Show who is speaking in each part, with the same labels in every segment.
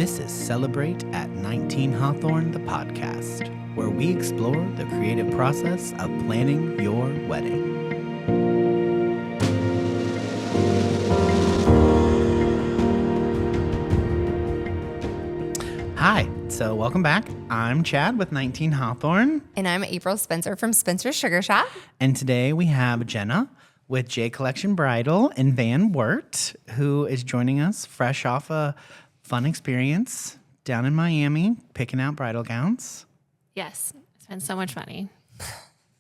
Speaker 1: This is Celebrate at 19 Hawthorne, the podcast, where we explore the creative process of planning your wedding. Hi, so welcome back. I'm Chad with 19 Hawthorne.
Speaker 2: And I'm April Spencer from Spencer's Sugar Shop.
Speaker 1: And today we have Jenna with J Collection Bridal in Wert, who is joining us fresh off a fun experience down in Miami, picking out bridal gowns.
Speaker 3: Yes, it's been so much money.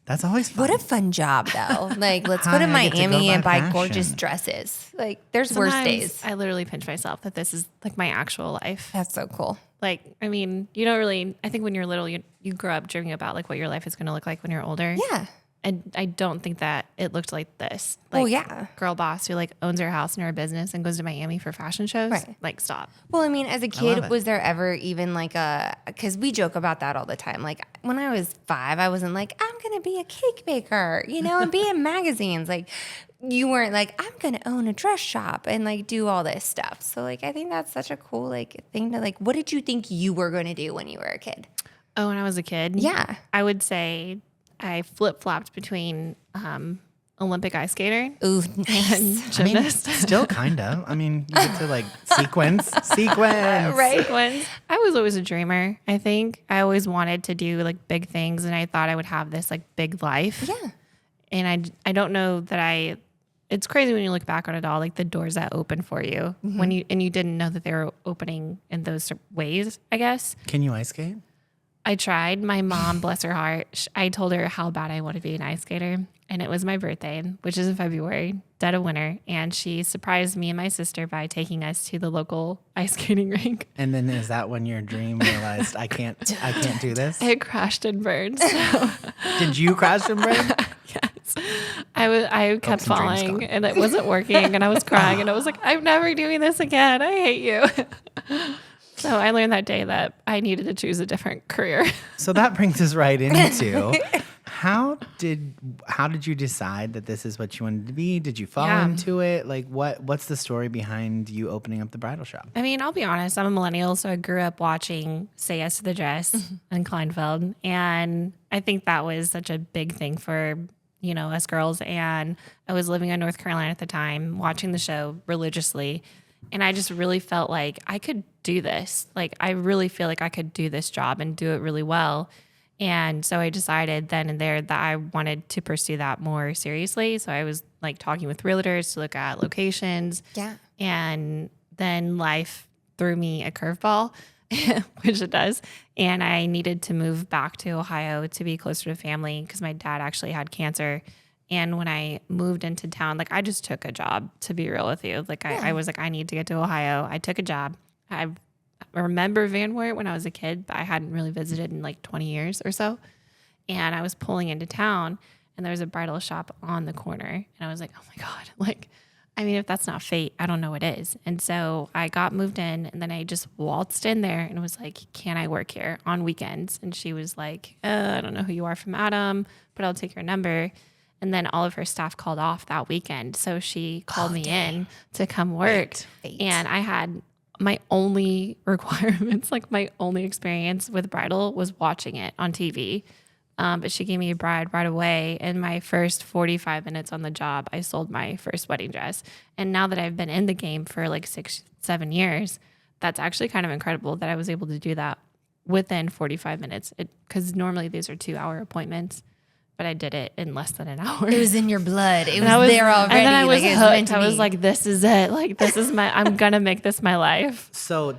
Speaker 1: That's always fun.
Speaker 2: What a fun job, though. Like, let's go to Miami and buy gorgeous dresses. Like, there's
Speaker 3: Sometimes
Speaker 2: worse days.
Speaker 3: I literally pinch myself that this is like my actual life.
Speaker 2: That's so cool.
Speaker 3: Like, I mean, you don't really, I think when you're little, you grow up dreaming about like what your life is going to look like when you're older.
Speaker 2: Yeah.
Speaker 3: And I don't think that it looked like this.
Speaker 2: Oh,
Speaker 3: Like,
Speaker 2: yeah.
Speaker 3: girl boss who like owns her house and her business and goes to Miami for fashion shows.
Speaker 2: Right.
Speaker 3: Like, stop.
Speaker 2: Well, I mean, as a
Speaker 1: love
Speaker 2: kid,
Speaker 1: it.
Speaker 2: was there ever even like because we joke about that all the time. Like, when I was 5, I wasn't like, I'm going to be a cake baker, and be in magazines. Like, you weren't like, I'm going to own a dress shop and like do all this stuff. So, like, I think that's such a cool like thing to like, what did you think you were going to do when you were a kid?
Speaker 3: Oh, when I was a kid?
Speaker 2: Yeah.
Speaker 3: I would say I flip-flopped between Olympic ice skater
Speaker 2: Ooh,
Speaker 3: and
Speaker 2: nice.
Speaker 3: gymnast.
Speaker 1: Still kind of. I mean, you get to like sequence.
Speaker 2: Right.
Speaker 3: Sequence. I was always a dreamer, I think. I always wanted to do like big things and I thought I would have this like big life.
Speaker 2: Yeah.
Speaker 3: And I don't know that it's crazy when you look back on it all, like the doors that open for you when you didn't know that they were opening in those ways, I guess.
Speaker 1: Can you ice skate?
Speaker 3: I tried. My mom, bless her heart, I told her how bad I want to be an ice skater. And it was my birthday, which is in February, dead of winter. And she surprised me and my sister by taking us to the local ice skating rink.
Speaker 1: And then is that when your dream realized I can't do this?
Speaker 3: It crashed and burned. So.
Speaker 1: Did you crash and burn?
Speaker 3: Yes. I kept
Speaker 1: some dreams
Speaker 3: falling
Speaker 1: gone.
Speaker 3: and it wasn't working and I was crying and I was like, I'm never doing this again. I hate you. So I learned that day that I needed to choose a different career.
Speaker 1: So that brings us right into how did you decide that this is what you wanted to be? Did you fall into it? Like what's the story behind you opening up the bridal shop?
Speaker 3: I mean, I'll be honest, I'm a millennial, so I grew up watching Say Yes to the Dress and Kleinfeld. And I think that was such a big thing for, us girls. And I was living in North Carolina at the time, watching the show religiously. And I just really felt like I could do this. Like, I really feel like I could do this job and do it really well. And so I decided then and there that I wanted to pursue that more seriously. So I was like talking with realtors to look at locations.
Speaker 2: Yeah.
Speaker 3: And then life threw me a curveball, which it does. And I needed to move back to Ohio to be closer to family because my dad actually had cancer. And when I moved into town, like I just took a job, to be real with you. Like I was like, I need to get to Ohio. I took a job. I remember Wert when I was a kid, but I hadn't really visited in like 20 years or so. And I was pulling into town and there was a bridal shop on the corner. And I was like, oh my God, like, I mean, if that's not fate, I don't know what is. And so I got moved in and then I just waltzed in there and was like, can I work here on weekends? And she was like, I don't know who you are from Adam, but I'll take your number. And then all of her staff called off that weekend. So she called me in to come work.
Speaker 2: Fate.
Speaker 3: And I had my only requirements, like my only experience with bridal was watching it on TV. But she gave me a bride right away. In my first 45 minutes on the job, I sold my first wedding dress. And now that I've been in the game for like 6-7 years, that's actually kind of incredible that I was able to do that within 45 minutes. Because normally these are 2-hour appointments. But I did it in less than an hour.
Speaker 2: It was in your blood. It was there already.
Speaker 3: And then I was
Speaker 2: like,
Speaker 3: hooked. I was like, this is it. Like, this is I'm going to make this my life.
Speaker 1: So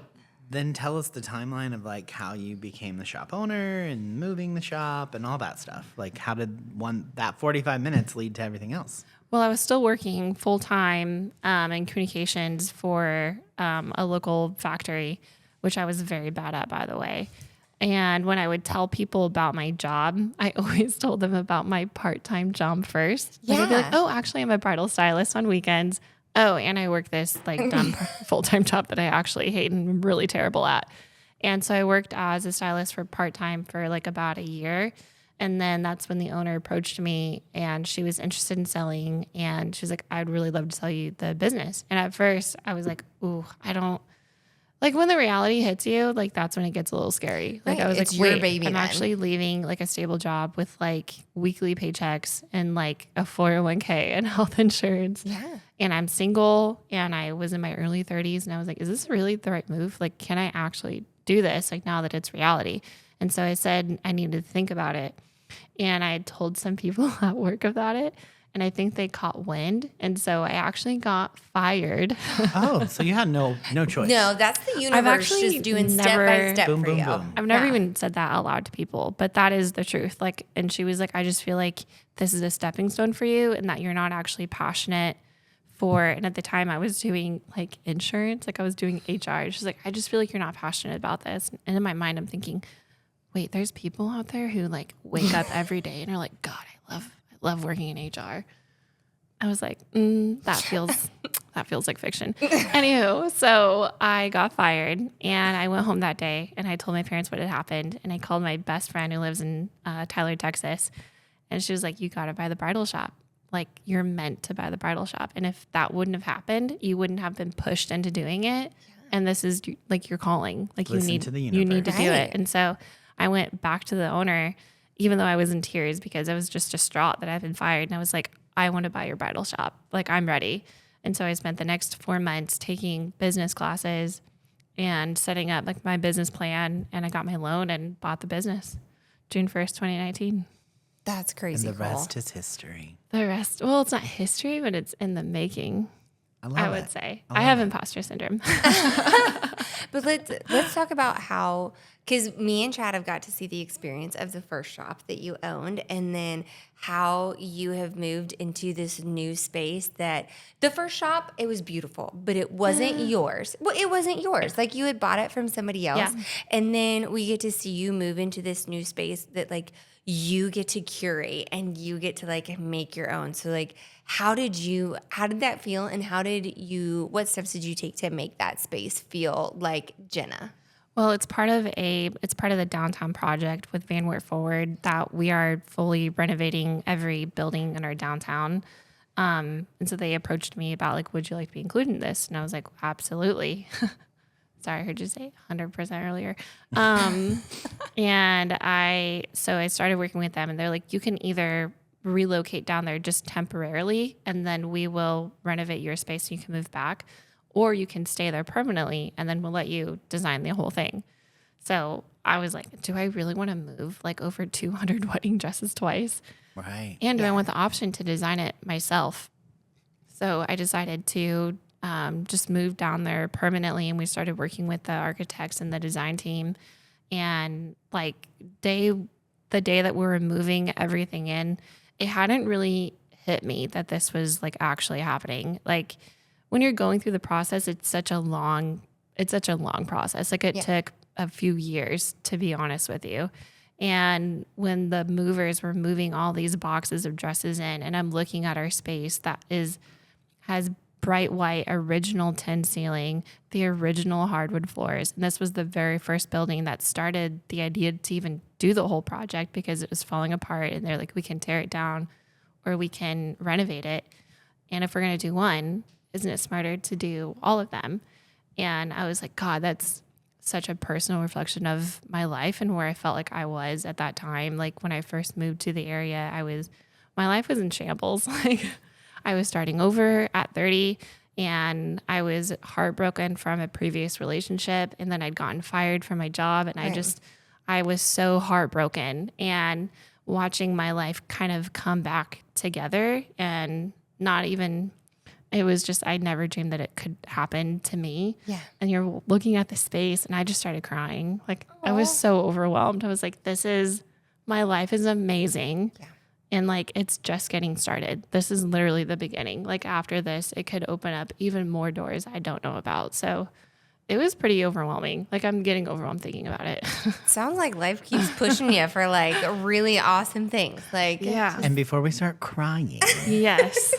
Speaker 1: then tell us the timeline of like how you became the shop owner and moving the shop and all that stuff. Like how did that 45 minutes lead to everything else?
Speaker 3: Well, I was still working full time in communications for a local factory, which I was very bad at, by the way. And when I would tell people about my job, I always told them about my part-time job first. Like, I'd be like, oh, actually, I'm a bridal stylist on weekends. Oh, and I work this like dumb full-time job that I actually hate and I'm really terrible at. And so I worked as a stylist for part-time for like about a year. And then that's when the owner approached me and she was interested in selling. And she was like, I'd really love to sell you the business. And at first I was like, ooh, I don't Like when the reality hits you, like that's when it gets a little scary. Like
Speaker 2: Right.
Speaker 3: I was
Speaker 2: It's
Speaker 3: like,
Speaker 2: your
Speaker 3: wait,
Speaker 2: baby
Speaker 3: I'm
Speaker 2: then.
Speaker 3: actually leaving like a stable job with like weekly paychecks and like a 401k and health insurance.
Speaker 2: Yeah.
Speaker 3: And I'm single and I was in my early 30s and I was like, is this really the right move? Like, can I actually do this? Like now that it's reality. And so I said, I need to think about it. And I had told some people at work about it. And I think they caught wind. And so I actually got fired.
Speaker 1: Oh, so you had no choice.
Speaker 2: No, that's the universe
Speaker 3: actually
Speaker 2: just doing step by
Speaker 3: never-
Speaker 2: step
Speaker 1: Boom,
Speaker 2: for
Speaker 1: boom,
Speaker 2: you.
Speaker 1: boom.
Speaker 3: I've never
Speaker 2: Yeah.
Speaker 3: even said that out loud to people, but that is the truth. Like, and she was like, I just feel like this is a stepping stone for you and that you're not actually passionate for, and at the time I was doing like insurance, like I was doing HR. She's like, I just feel like you're not passionate about this. And in my mind, I'm thinking, wait, there's people out there who like wake up every day and are like, God, I love working in HR. I was like, that feels like fiction. Anywho, so I got fired and I went home that day and I told my parents what had happened. And I called my best friend who lives in Tyler, Texas. And she was like, you got to buy the bridal shop. Like you're meant to buy the bridal shop. And if that wouldn't have happened, you wouldn't have been pushed into doing it. And this is like your calling. Like
Speaker 1: Listen
Speaker 3: you need
Speaker 1: to the
Speaker 3: you need to
Speaker 1: universe.
Speaker 3: do
Speaker 2: Right.
Speaker 3: it. And so I went back to the owner, even though I was in tears because I was just distraught that I've been fired. And I was like, I want to buy your bridal shop. Like I'm ready. And so I spent the next 4 months taking business classes and setting up like my business plan. And I got my loan and bought the business June 1st, 2019.
Speaker 2: That's
Speaker 1: And
Speaker 2: crazy.
Speaker 1: the
Speaker 2: cool.
Speaker 1: rest is history.
Speaker 3: The rest, well, it's not history, but it's in the making, I would say. I have imposter syndrome.
Speaker 2: But let's talk about how, because me and Chad have got to see the experience of the first shop that you owned, and then how you have moved into this new space. That the first shop, it was beautiful, but it wasn't yours. Well, it wasn't yours. Like you had bought it from somebody else,
Speaker 3: Yeah.
Speaker 2: and then we get to see you move into this new space that like you get to curate and you get to like make your own. So like, how did that feel, and what steps did you take to make that space feel like Jenna?
Speaker 3: Well, it's part of the downtown project with Van Wert Forward that we are fully renovating every building in our downtown. And so they approached me about like, would you like to be included in this? And I was like, absolutely. Sorry, I heard you say 100% earlier. And I started working with them and they're like, you can either relocate down there just temporarily and then we will renovate your space so you can move back, or you can stay there permanently and then we'll let you design the whole thing. So I was like, do I really want to move like over 200 wedding dresses twice?
Speaker 1: Right.
Speaker 3: And do I want the option to design it myself? So I decided to just move down there permanently, and we started working with the architects and the design team. And like the day that we were moving everything in, it hadn't really hit me that this was like actually happening. Like when you're going through the process, it's such a long process. Like it took a few years, to be honest with you. And when the movers were moving all these boxes of dresses in, and I'm looking at our space that has bright white original tin ceiling, the original hardwood floors. And this was the very first building that started the idea to even do the whole project because it was falling apart. And they're like, we can tear it down or we can renovate it. And if we're going to do one, isn't it smarter to do all of them? And I was like, God, that's such a personal reflection of my life and where I felt like I was at that time. Like when I first moved to the area, my life was in shambles. Like I was starting over at 30 and I was heartbroken from a previous relationship. And then I'd gotten fired from my job and I was so heartbroken, and watching my life kind of come back together and it was just, I never dreamed that it could happen to me.
Speaker 2: Yeah.
Speaker 3: And you're looking at the space and I just started crying. Like I was so overwhelmed. I was like, my life is amazing.
Speaker 2: Yeah.
Speaker 3: And like, it's just getting started. This is literally the beginning. Like after this, it could open up even more doors I don't know about. So it was pretty overwhelming. Like I'm getting overwhelmed thinking about it.
Speaker 2: Sounds like life keeps pushing you for like really awesome things. Like,
Speaker 3: Yeah.
Speaker 1: And before we start crying,
Speaker 3: Yes.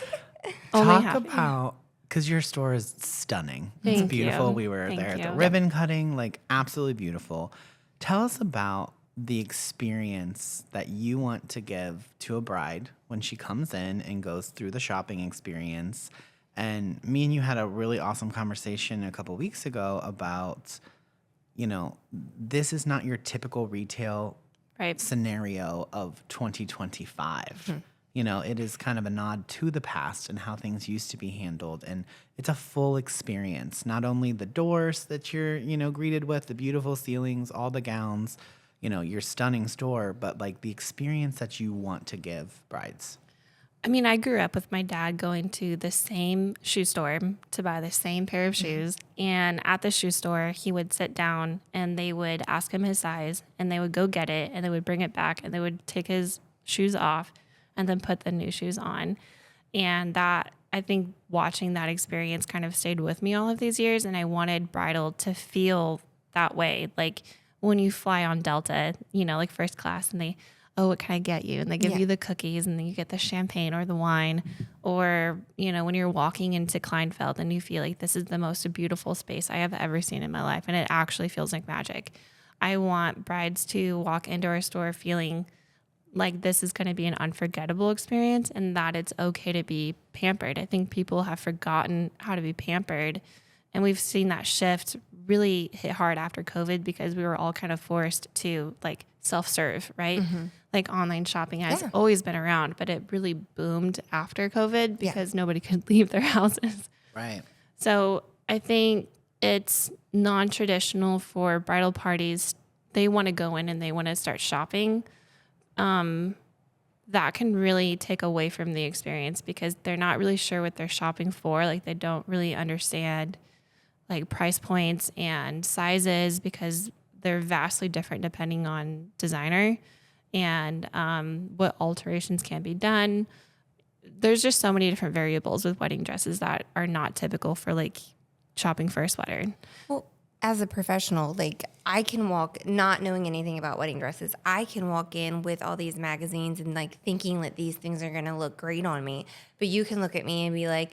Speaker 3: Only
Speaker 1: talk
Speaker 3: happy.
Speaker 1: about, because your store is stunning.
Speaker 3: Thank
Speaker 1: It's beautiful.
Speaker 3: you.
Speaker 1: We were
Speaker 3: Thank
Speaker 1: there at the
Speaker 3: you.
Speaker 1: ribbon cutting, like absolutely beautiful. Tell us about the experience that you want to give to a bride when she comes in and goes through the shopping experience, And me and you had a really awesome conversation a couple weeks ago about, this is not your typical retail
Speaker 3: Right.
Speaker 1: scenario of 2025. It is kind of a nod to the past and how things used to be handled. And it's a full experience, not only the doors that you're, greeted with, the beautiful ceilings, all the gowns, your stunning store, but like the experience that you want to give brides.
Speaker 3: I mean, I grew up with my dad going to the same shoe store to buy the same pair of shoes. And at the shoe store, he would sit down and they would ask him his size and they would go get it and they would bring it back and they would take his shoes off and then put the new shoes on. And that, I think watching that experience kind of stayed with me all of these years. And I wanted bridal to feel that way. Like when you fly on Delta, like first class and they, oh, what can I get you? And they give you the cookies and then you get the champagne or the wine. Or, when you're walking into Kleinfeld and you feel like this is the most beautiful space I have ever seen in my life. And it actually feels like magic. I want brides to walk into our store feeling like this is going to be an unforgettable experience and that it's okay to be pampered. I think people have forgotten how to be pampered. And we've seen that shift really hit hard after COVID because we were all kind of forced to like self-serve, right? Like online shopping has always been around, but it really boomed after COVID because nobody could leave their houses.
Speaker 1: Right.
Speaker 3: So I think it's non-traditional for bridal parties. They want to go in and they want to start shopping. That can really take away from the experience because they're not really sure what they're shopping for. Like they don't really understand like price points and sizes because they're vastly different depending on designer and what alterations can be done. There's just so many different variables with wedding dresses that are not typical for like shopping for a sweater.
Speaker 2: Well, as a professional, like I can walk, not knowing anything about wedding dresses, I can walk in with all these magazines and like thinking that these things are going to look great on me. But you can look at me and be like,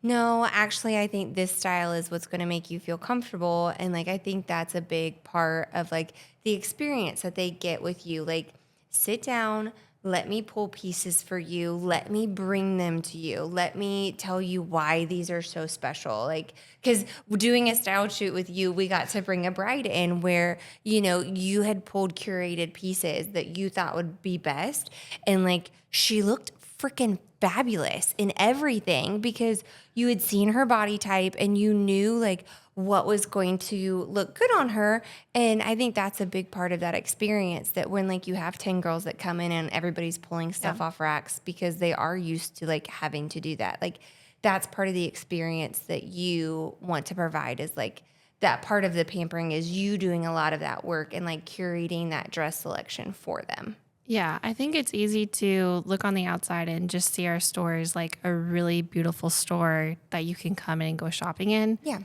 Speaker 2: no, actually, I think this style is what's going to make you feel comfortable. And like, I think that's a big part of like the experience that they get with you. Like, sit down, let me pull pieces for you. Let me bring them to you. Let me tell you why these are so special. Like, because doing a style shoot with you, we got to bring a bride in where, you had pulled curated pieces that you thought would be best. And like, she looked freaking fabulous in everything because you had seen her body type and you knew like what was going to look good on her. And I think that's a big part of that experience, that when like you have 10 girls that come in and everybody's pulling stuff off racks because they are used to like having to do that. Like that's part of the experience that you want to provide, is like that part of the pampering is you doing a lot of that work and like curating that dress selection for them.
Speaker 3: Yeah, I think it's easy to look on the outside and just see our store as like a really beautiful store that you can come in and go shopping in.
Speaker 2: Yeah.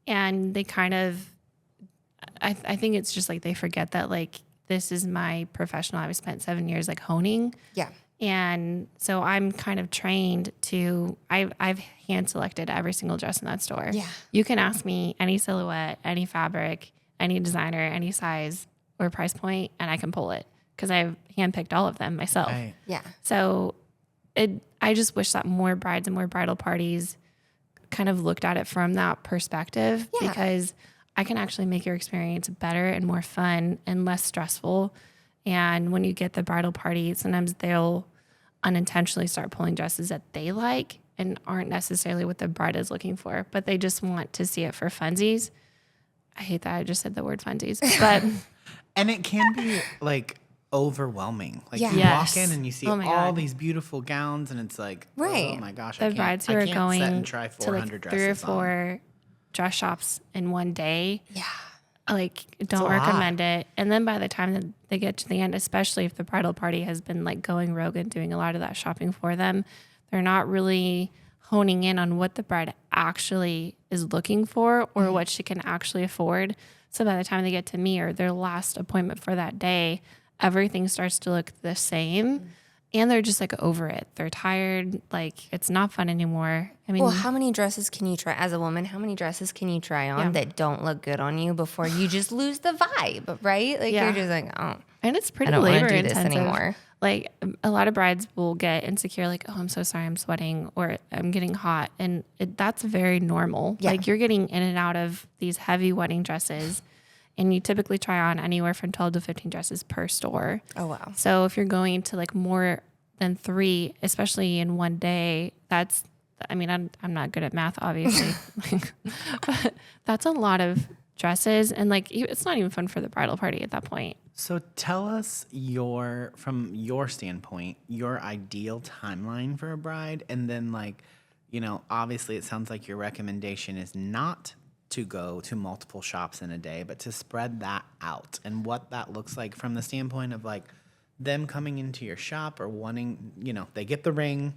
Speaker 3: And they kind of, I think it's just like they forget that like this is my professional. I've spent 7 years like honing.
Speaker 2: Yeah.
Speaker 3: And so I'm kind of trained to, I've hand selected every single dress in that store.
Speaker 2: Yeah.
Speaker 3: You can ask me any silhouette, any fabric, any designer, any size or price point, and I can pull it because I've handpicked all of them myself.
Speaker 1: Right.
Speaker 2: Yeah.
Speaker 3: So I just wish that more brides and more bridal parties kind of looked at it from that perspective, because I can actually make your experience better and more fun and less stressful. And when you get the bridal party, sometimes they'll unintentionally start pulling dresses that they like and aren't necessarily what the bride is looking for, but they just want to see it for funsies. I hate that I just said the word funsies, but
Speaker 1: And it can be like overwhelming. Like you
Speaker 3: Yes.
Speaker 1: walk in and you see
Speaker 3: Oh my
Speaker 1: all
Speaker 3: God.
Speaker 1: these beautiful gowns and it's like,
Speaker 2: Right.
Speaker 1: oh my gosh,
Speaker 3: the
Speaker 1: I
Speaker 3: brides who
Speaker 1: can't
Speaker 3: are
Speaker 1: sit
Speaker 3: going
Speaker 1: and try
Speaker 3: to
Speaker 1: 400
Speaker 3: like 3 or
Speaker 1: dresses
Speaker 3: 4 dress shops in one day.
Speaker 2: Yeah.
Speaker 3: Like, don't
Speaker 1: a lot.
Speaker 3: recommend it. And then by the time that they get to the end, especially if the bridal party has been like going rogue and doing a lot of that shopping for them, they're not really honing in on what the bride actually is looking for or what she can actually afford. So by the time they get to me or their last appointment for that day, everything starts to look the same. And they're just like over it. They're tired. Like, it's not fun anymore. I mean,
Speaker 2: Well, how many dresses can you try as a woman? How many dresses can you try on that don't look good on you before you just lose the vibe, right? Like
Speaker 3: Yeah.
Speaker 2: you're just like, oh.
Speaker 3: And it's pretty
Speaker 2: I don't want
Speaker 3: labor
Speaker 2: to do this
Speaker 3: intensive
Speaker 2: anymore.
Speaker 3: Like a lot of brides will get insecure, like, oh, I'm so sorry, I'm sweating, or I'm getting hot. And that's very normal.
Speaker 2: Yeah.
Speaker 3: Like you're getting in and out of these heavy wedding dresses, and you typically try on anywhere from 12 to 15 dresses per store.
Speaker 2: Oh, wow.
Speaker 3: So if you're going to like more than 3, especially in one day, I'm not good at math, obviously, but that's a lot of dresses. And like, it's not even fun for the bridal party at that point.
Speaker 1: So tell us from your standpoint, your ideal timeline for a bride. And then like, obviously it sounds like your recommendation is not to go to multiple shops in a day, but to spread that out and what that looks like from the standpoint of like them coming into your shop or wanting, they get the ring.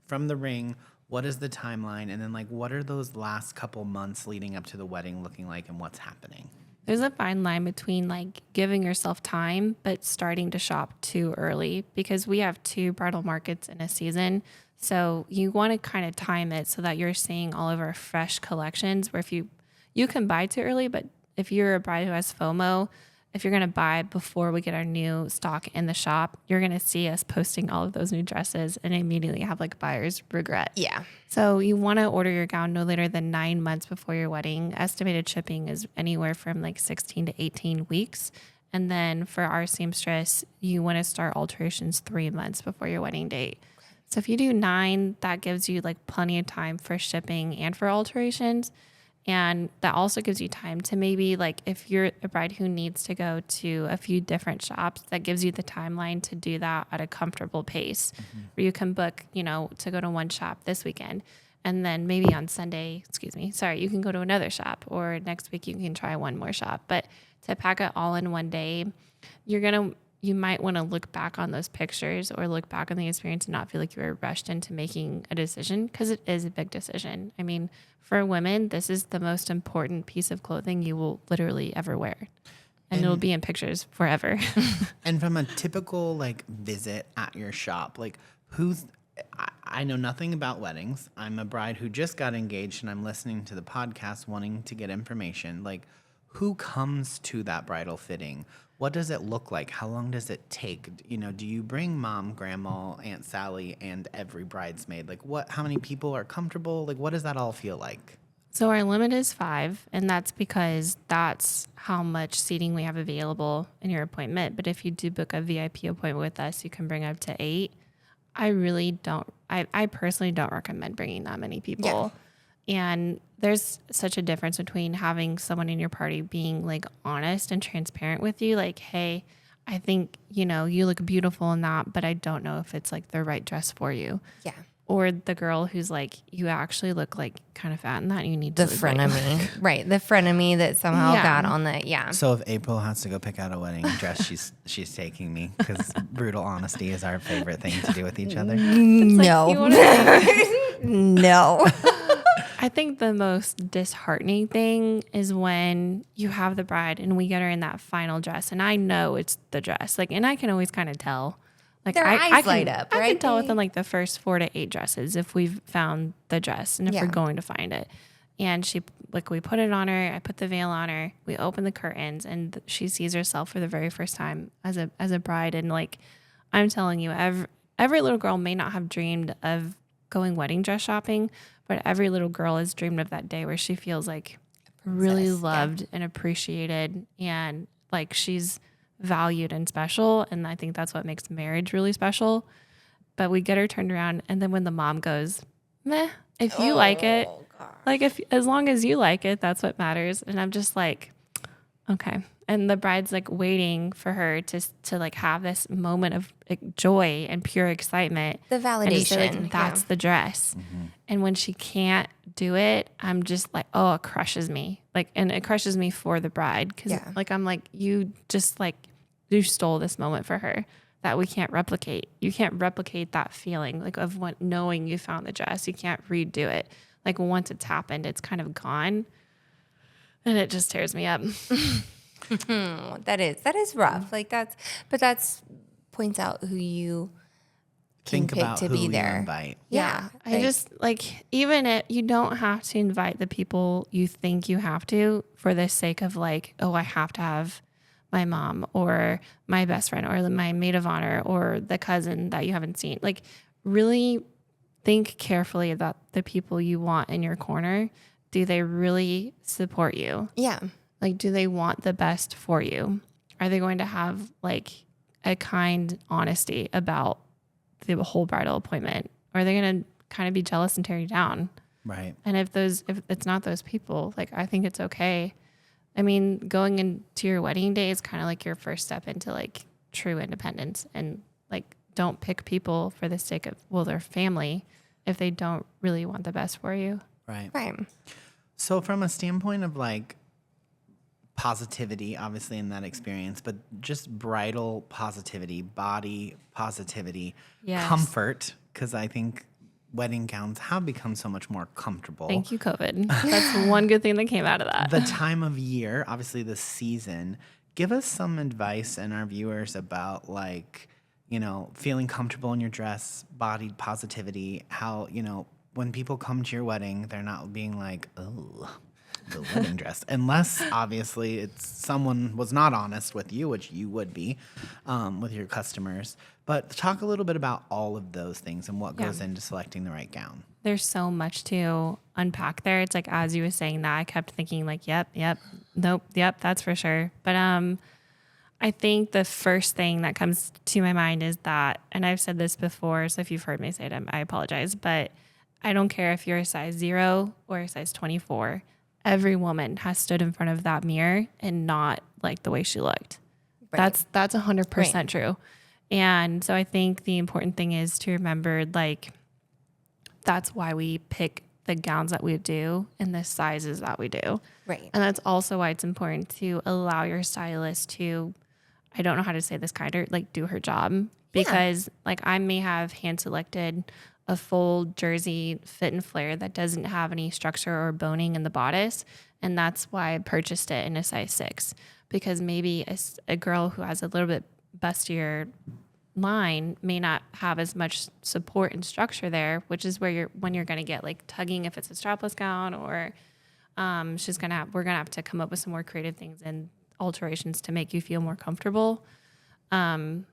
Speaker 1: From the ring, what is the timeline? And then like, what are those last couple months leading up to the wedding looking like and what's happening?
Speaker 3: There's a fine line between like giving yourself time, but starting to shop too early, because we have 2 bridal markets in a season. So you want to kind of time it so that you're seeing all of our fresh collections, where if you can buy too early, but if you're a bride who has FOMO, if you're going to buy before we get our new stock in the shop, you're going to see us posting all of those new dresses and immediately have like buyer's regret.
Speaker 2: Yeah.
Speaker 3: So you want to order your gown no later than 9 months before your wedding. Estimated shipping is anywhere from like 16 to 18 weeks. And then for our seamstress, you want to start alterations 3 months before your wedding date. So if you do 9, that gives you like plenty of time for shipping and for alterations. And that also gives you time to maybe, like, if you're a bride who needs to go to a few different shops, that gives you the timeline to do that at a comfortable pace, where you can book, to go to one shop this weekend. And then maybe on Sunday, you can go to another shop, or next week you can try one more shop. But to pack it all in one day, you might want to look back on those pictures or look back on the experience and not feel like you were rushed into making a decision, because it is a big decision. I mean, for women, this is the most important piece of clothing you will literally ever wear. And it'll be in pictures forever.
Speaker 1: And from a typical like visit at your shop, like I know nothing about weddings. I'm a bride who just got engaged and I'm listening to the podcast wanting to get information. Like, who comes to that bridal fitting? What does it look like? How long does it take? Do you bring mom, grandma, Aunt Sally, and every bridesmaid? Like, how many people are comfortable? Like, what does that all feel like?
Speaker 3: So our limit is 5, and that's because that's how much seating we have available in your appointment. But if you do book a VIP appointment with us, you can bring up to 8. I personally don't recommend bringing that many people.
Speaker 2: Yeah.
Speaker 3: And there's such a difference between having someone in your party being like honest and transparent with you. Like, hey, I think, you look beautiful in that, but I don't know if it's like the right dress for you.
Speaker 2: Yeah.
Speaker 3: Or the girl who's like, you actually look like kind of fat in that. And you need to
Speaker 2: The frenemy. Right. The frenemy that somehow got on the, yeah.
Speaker 1: So if April has to go pick out a wedding dress, she's taking me, because brutal honesty is our favorite thing to do with each other.
Speaker 2: No. No.
Speaker 3: I think the most disheartening thing is when you have the bride and we get her in that final dress, and I know it's the dress. Like, and I can always kind of tell. Like,
Speaker 2: Their eyes light up, right?
Speaker 3: I can tell within like the first 4 to 8 dresses if we've found the dress and if we're going to find it. And we put it on her. I put the veil on her. We open the curtains, and she sees herself for the very first time as a bride. And like, I'm telling you, every little girl may not have dreamed of going wedding dress shopping, but every little girl has dreamed of that day where she feels like really loved and appreciated, and like she's valued and special. And I think that's what makes marriage really special. But we get her turned around, and then when the mom goes, meh, if you like it, like as long as you like it, that's what matters. And I'm just like, okay. And the bride's like waiting for her to like have this moment of like joy and pure excitement.
Speaker 2: The
Speaker 3: And to
Speaker 2: validation.
Speaker 3: say, like, that's the dress. And when she can't do it, I'm just like, oh, it crushes me. Like, and it crushes me for the bride. Cause like, I'm like, you just like, you stole this moment for her that we can't replicate. You can't replicate that feeling like of knowing you found the dress. You can't redo it. Like, once it's happened, it's kind of gone. And it just tears me up.
Speaker 2: That is rough. Like, that's points out who you can
Speaker 1: Think
Speaker 2: pick
Speaker 1: about
Speaker 2: to
Speaker 1: who
Speaker 2: be
Speaker 1: you
Speaker 2: there.
Speaker 1: invite.
Speaker 2: Yeah.
Speaker 3: I just like, even it, you don't have to invite the people you think you have to for the sake of like, oh, I have to have my mom or my best friend or my maid of honor or the cousin that you haven't seen. Like, really think carefully about the people you want in your corner. Do they really support you?
Speaker 2: Yeah.
Speaker 3: Like, do they want the best for you? Are they going to have like a kind honesty about the whole bridal appointment? Or are they going to kind of be jealous and tear you down?
Speaker 1: Right.
Speaker 3: And if it's not those people, like, I think it's okay. I mean, going into your wedding day is kind of like your first step into like true independence, and like, don't pick people for the sake of, well, their family, if they don't really want the best for you.
Speaker 1: Right.
Speaker 2: Right.
Speaker 1: So from a standpoint of like positivity, obviously in that experience, but just bridal positivity, body positivity,
Speaker 3: Yes.
Speaker 1: comfort, because I think wedding gowns have become so much more comfortable.
Speaker 3: Thank you, COVID. That's one good thing that came out of that.
Speaker 1: The time of year, obviously the season. Give us some advice and our viewers about like, you know, feeling comfortable in your dress, body positivity, how, you know, when people come to your wedding, they're not being like, oh, the wedding dress. Unless, obviously, it's someone was not honest with you, which you would be with your customers. But talk a little bit about all of those things and what goes into selecting the right gown.
Speaker 3: There's so much to unpack there. It's like, as you were saying that, I kept thinking like, yep, nope, yep, that's for sure. But I think the first thing that comes to my mind is that, and I've said this before, so if you've heard me say it, I apologize, but I don't care if you're a size 0 or a size 24. Every woman has stood in front of that mirror and not liked the way she looked.
Speaker 2: Right.
Speaker 3: That's 100% true. And so I think the important thing is to remember, like, that's why we pick the gowns that we do and the sizes that we do.
Speaker 2: Right.
Speaker 3: And that's also why it's important to allow your stylist to, I don't know how to say this kinder, like, do her job. Because like, I may have hand selected a full jersey fit and flare that doesn't have any structure or boning in the bodice. And that's why I purchased it in a size 6, because maybe a girl who has a little bit bustier line may not have as much support and structure there, which is where when you're going to get like tugging if it's a strapless gown, or we're gonna have to come up with some more creative things and alterations to make you feel more comfortable. So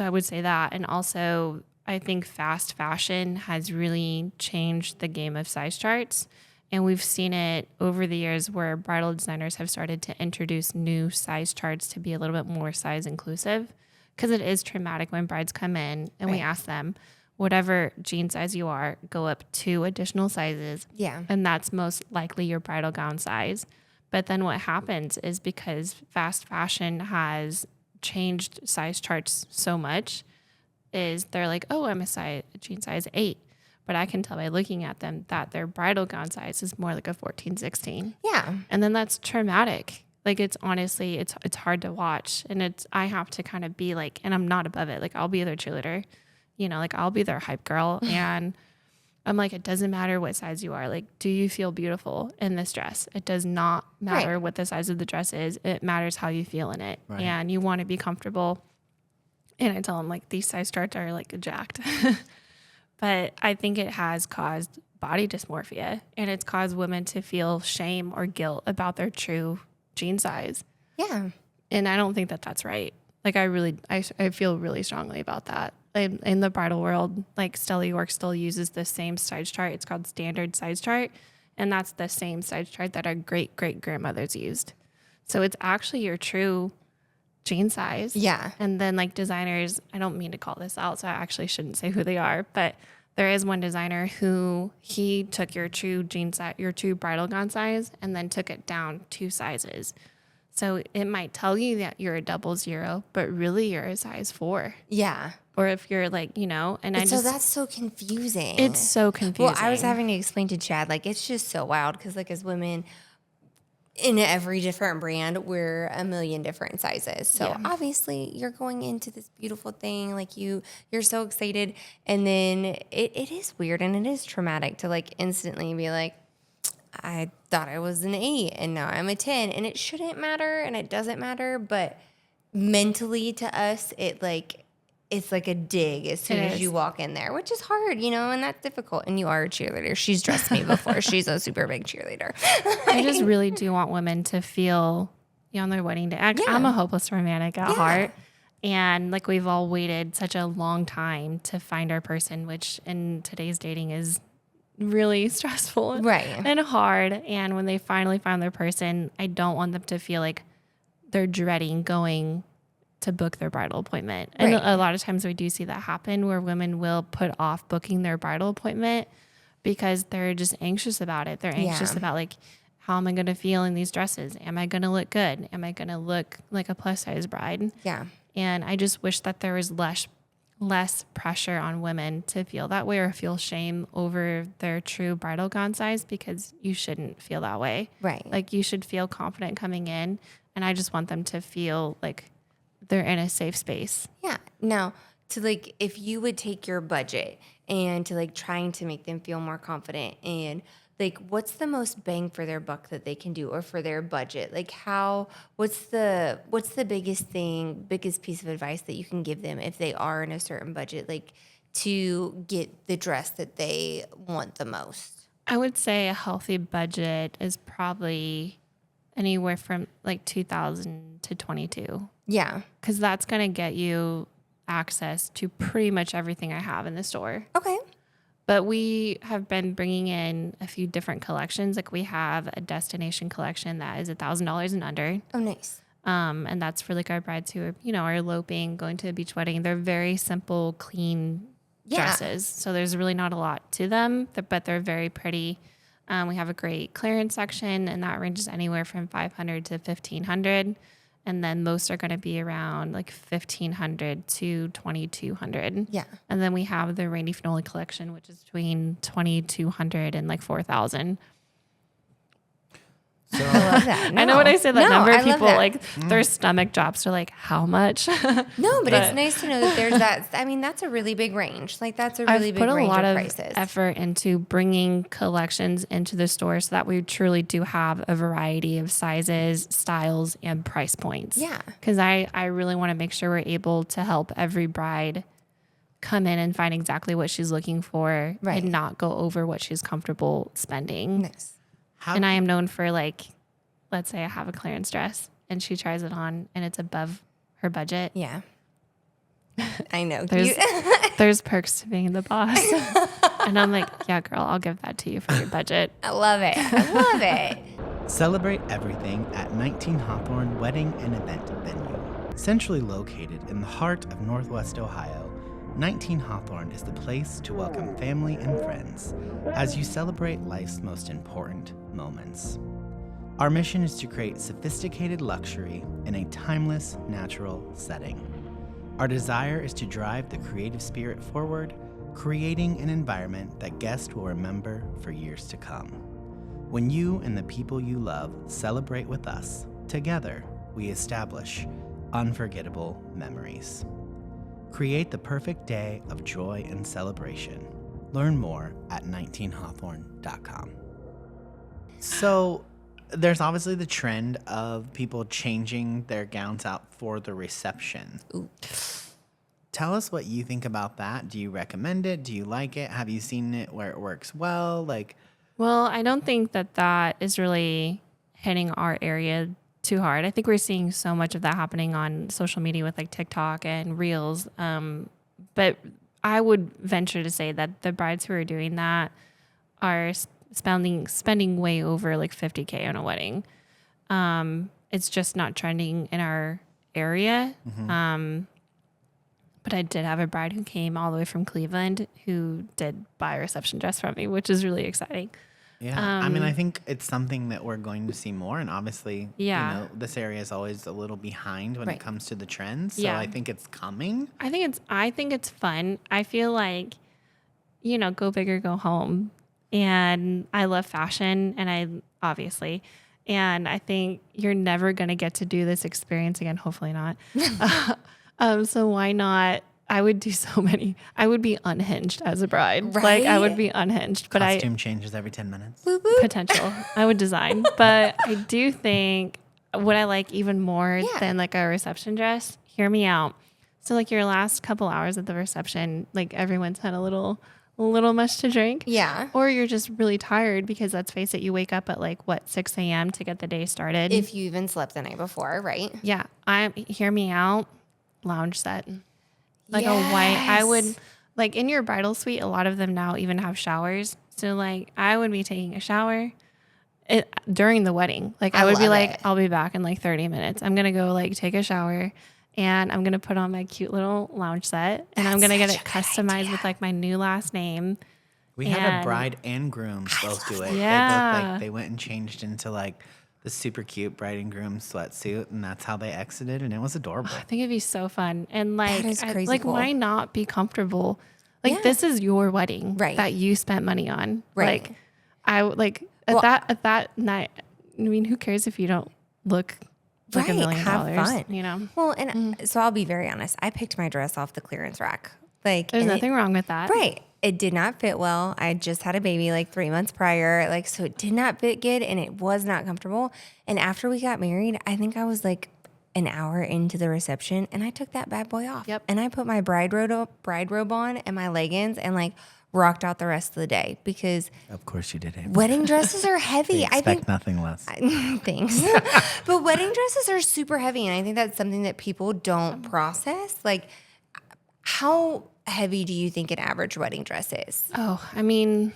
Speaker 3: I would say that. And also, I think fast fashion has really changed the game of size charts. And we've seen it over the years where bridal designers have started to introduce new size charts to be a little bit more size inclusive. Because it is traumatic when brides come in and we ask them, whatever jean size you are, go up 2 additional sizes.
Speaker 2: Yeah.
Speaker 3: And that's most likely your bridal gown size. But then what happens is, because fast fashion has changed size charts so much, is they're like, oh, I'm a jean size 8. But I can tell by looking at them that their bridal gown size is more like a 14, 16.
Speaker 2: Yeah.
Speaker 3: And then that's traumatic. Like, it's honestly, it's hard to watch. And I have to kind of be like, and I'm not above it. Like, I'll be their cheerleader, you know, like, I'll be their hype girl. And I'm like, it doesn't matter what size you are. Like, do you feel beautiful in this dress? It does not matter what the size of the dress is. It matters how you feel in it.
Speaker 1: Right.
Speaker 3: And you want to be comfortable. And I tell them, like, these size charts are like jacked. But I think it has caused body dysmorphia, and it's caused women to feel shame or guilt about their true jean size.
Speaker 2: Yeah.
Speaker 3: And I don't think that that's right. Like, I feel really strongly about that. In the bridal world, like, Stella York still uses the same size chart. It's called standard size chart. And that's the same size chart that our great-great-grandmothers used. So it's actually your true jean size.
Speaker 2: Yeah.
Speaker 3: And then, like, designers, I don't mean to call this out, so I actually shouldn't say who they are, but there is one designer who he took your true jean size, your true bridal gown size, and then took it down 2 sizes. So it might tell you that you're a 00, but really you're a size 4.
Speaker 2: Yeah.
Speaker 3: Or if you're like, you know, and
Speaker 2: So that's so confusing.
Speaker 3: it's so confusing.
Speaker 2: Well, I was having to explain to Chad, like, it's just so wild because, like, as women in every different brand, we're a million different sizes. So obviously you're going into this beautiful thing, like, you're so excited. And then it is weird and it is traumatic to, like, instantly be like, I thought I was an 8 and now I'm a 10. And it shouldn't matter and it doesn't matter. But mentally to us, it's like a dig as soon as you walk in there, which is hard, you know, and that's difficult. And you are a cheerleader. She's dressed me before. She's a super big cheerleader.
Speaker 3: I just really do want women to feel on their wedding day. I'm
Speaker 2: Yeah.
Speaker 3: a hopeless romantic at heart. And like we've all waited such a long time to find our person, which in today's dating is really stressful
Speaker 2: Right.
Speaker 3: and hard. And when they finally find their person, I don't want them to feel like they're dreading going to book their bridal appointment. And
Speaker 2: Right.
Speaker 3: a lot of times we do see that happen where women will put off booking their bridal appointment because they're just anxious about it. They're anxious about like, how am I going to feel in these dresses? Am I going to look good? Am I going to look like a plus size bride?
Speaker 2: Yeah.
Speaker 3: And I just wish that there was less pressure on women to feel that way or feel shame over their true bridal gown size, because you shouldn't feel that way.
Speaker 2: Right.
Speaker 3: Like you should feel confident coming in. And I just want them to feel like they're in a safe space.
Speaker 2: Yeah. Now, to like, if you would take your budget and to like trying to make them feel more confident, and like, what's the most bang for their buck that they can do, or for their budget? Like, what's the biggest piece of advice that you can give them if they are in a certain budget, like to get the dress that they want the most?
Speaker 3: I would say a healthy budget is probably anywhere from like 2,000 to 22.
Speaker 2: Yeah.
Speaker 3: Because that's going to get you access to pretty much everything I have in the store.
Speaker 2: Okay.
Speaker 3: But we have been bringing in a few different collections. Like we have a destination collection that is $1,000 and under.
Speaker 2: Oh, nice.
Speaker 3: And that's for like our brides who are eloping, going to a beach wedding. They're very simple, clean dresses. So there's really not a lot to them, but they're very pretty. We have a great clearance section, and that ranges anywhere from $500 to $1,500. And then most are going to be around like $1,500 to $2,200.
Speaker 2: Yeah.
Speaker 3: And then we have the Randy Finoli collection, which is between $2,200 and like $4,000.
Speaker 1: So
Speaker 2: I love that.
Speaker 3: I know when I say that
Speaker 2: No,
Speaker 3: number,
Speaker 2: I love
Speaker 3: people
Speaker 2: that.
Speaker 3: like their stomach drops. They're like, how much?
Speaker 2: No, but it's nice to know that there's that. I mean, that's a really big range. Like that's a really
Speaker 3: I've
Speaker 2: big
Speaker 3: put a
Speaker 2: range
Speaker 3: lot
Speaker 2: of
Speaker 3: of
Speaker 2: prices.
Speaker 3: effort into bringing collections into the store so that we truly do have a variety of sizes, styles, and price points.
Speaker 2: Yeah.
Speaker 3: Because I really want to make sure we're able to help every bride come in and find exactly what she's looking for,
Speaker 2: Right.
Speaker 3: and not go over what she's comfortable spending.
Speaker 2: Nice.
Speaker 3: And I am known for, like, let's say I have a clearance dress and she tries it on and it's above her budget.
Speaker 2: Yeah. I know.
Speaker 3: There's perks to being the boss. And I'm like, yeah, girl, I'll give that to you for your budget.
Speaker 2: I love it. I love it.
Speaker 1: Celebrate everything at 19 Hawthorne Wedding and Event Venue. Centrally located in the heart of Northwest Ohio, 19 Hawthorne is the place to welcome family and friends as you celebrate life's most important moments. Our mission is to create sophisticated luxury in a timeless, natural setting. Our desire is to drive the creative spirit forward, creating an environment that guests will remember for years to come. When you and the people you love celebrate with us, together we establish unforgettable memories. Create the perfect day of joy and celebration. Learn more at 19hawthorne.com. So, there's obviously the trend of people changing their gowns out for the reception.
Speaker 2: Ooh.
Speaker 1: Tell us what you think about that. Do you recommend it? Do you like it? Have you seen it where it works well?
Speaker 3: Well, I don't think that is really hitting our area too hard. I think we're seeing so much of that happening on social media with like TikTok and Reels. But I would venture to say that the brides who are doing that are spending way over like $50K on a wedding. It's just not trending in our area.
Speaker 1: Mm-hmm.
Speaker 3: But I did have a bride who came all the way from Cleveland who did buy a reception dress from me, which is really exciting.
Speaker 1: Yeah. I mean, I think it's something that we're going to see more. And obviously,
Speaker 3: Yeah.
Speaker 1: this area is always a little behind when
Speaker 2: Right.
Speaker 1: it comes to the trends. So
Speaker 3: Yeah.
Speaker 1: I think it's coming.
Speaker 3: I think it's fun. I feel like, go big or go home. And I love fashion, and and I think you're never going to get to do this experience again. Hopefully not. So why not? I would do so many. I would be unhinged as a bride.
Speaker 2: Right?
Speaker 3: Like I would be unhinged, but
Speaker 1: Costume changes every 10 minutes.
Speaker 2: Woo woo.
Speaker 3: potential. I would design, but I do think what I like even more than like a reception dress. Hear me out. So like your last couple hours at the reception, like everyone's had a little a little much to drink.
Speaker 2: Yeah.
Speaker 3: Or you're just really tired because let's face it, you wake up at like what, 6 a.m. to get the day started.
Speaker 2: If you even slept the night before, right?
Speaker 3: Yeah. Hear me out. Lounge set. Like a white, I would like in your bridal suite, a lot of them now even have showers. So like I would be taking a shower during the wedding. Like I would be like, I'll be back in like 30 minutes. I'm going to go like take a shower and I'm going to put on my cute little lounge set and I'm going to get it customized with like my new last name.
Speaker 1: We had a bride and groom both do it.
Speaker 3: Yeah.
Speaker 1: They both they went and changed into like the super cute bride and groom sweatsuit, and that's how they exited, and it was adorable.
Speaker 3: I think it'd be so fun. And like,
Speaker 2: That is crazy cool.
Speaker 3: why not be comfortable? Like this is your wedding that you spent money on.
Speaker 2: Right.
Speaker 3: Like I like at that night. I mean, who cares if you don't look like $1 million?
Speaker 2: Have fun.
Speaker 3: You know.
Speaker 2: Well, and so I'll be very honest. I picked my dress off the clearance rack. Like
Speaker 3: There's nothing wrong with that.
Speaker 2: Right. It did not fit well. I just had a baby like 3 months prior. Like, so it did not fit good and it was not comfortable. And after we got married, I think I was like an hour into the reception and I took that bad boy off.
Speaker 3: Yep.
Speaker 2: And I put my bride robe on and my leggings and like rocked out the rest of the day because
Speaker 1: Of course you did, Amy.
Speaker 2: wedding dresses are heavy.
Speaker 1: We
Speaker 2: I
Speaker 1: expect
Speaker 2: think
Speaker 1: nothing less.
Speaker 2: Thanks. But wedding dresses are super heavy. And I think that's something that people don't process. Like, how heavy do you think an average wedding dress is?
Speaker 3: Oh, I mean,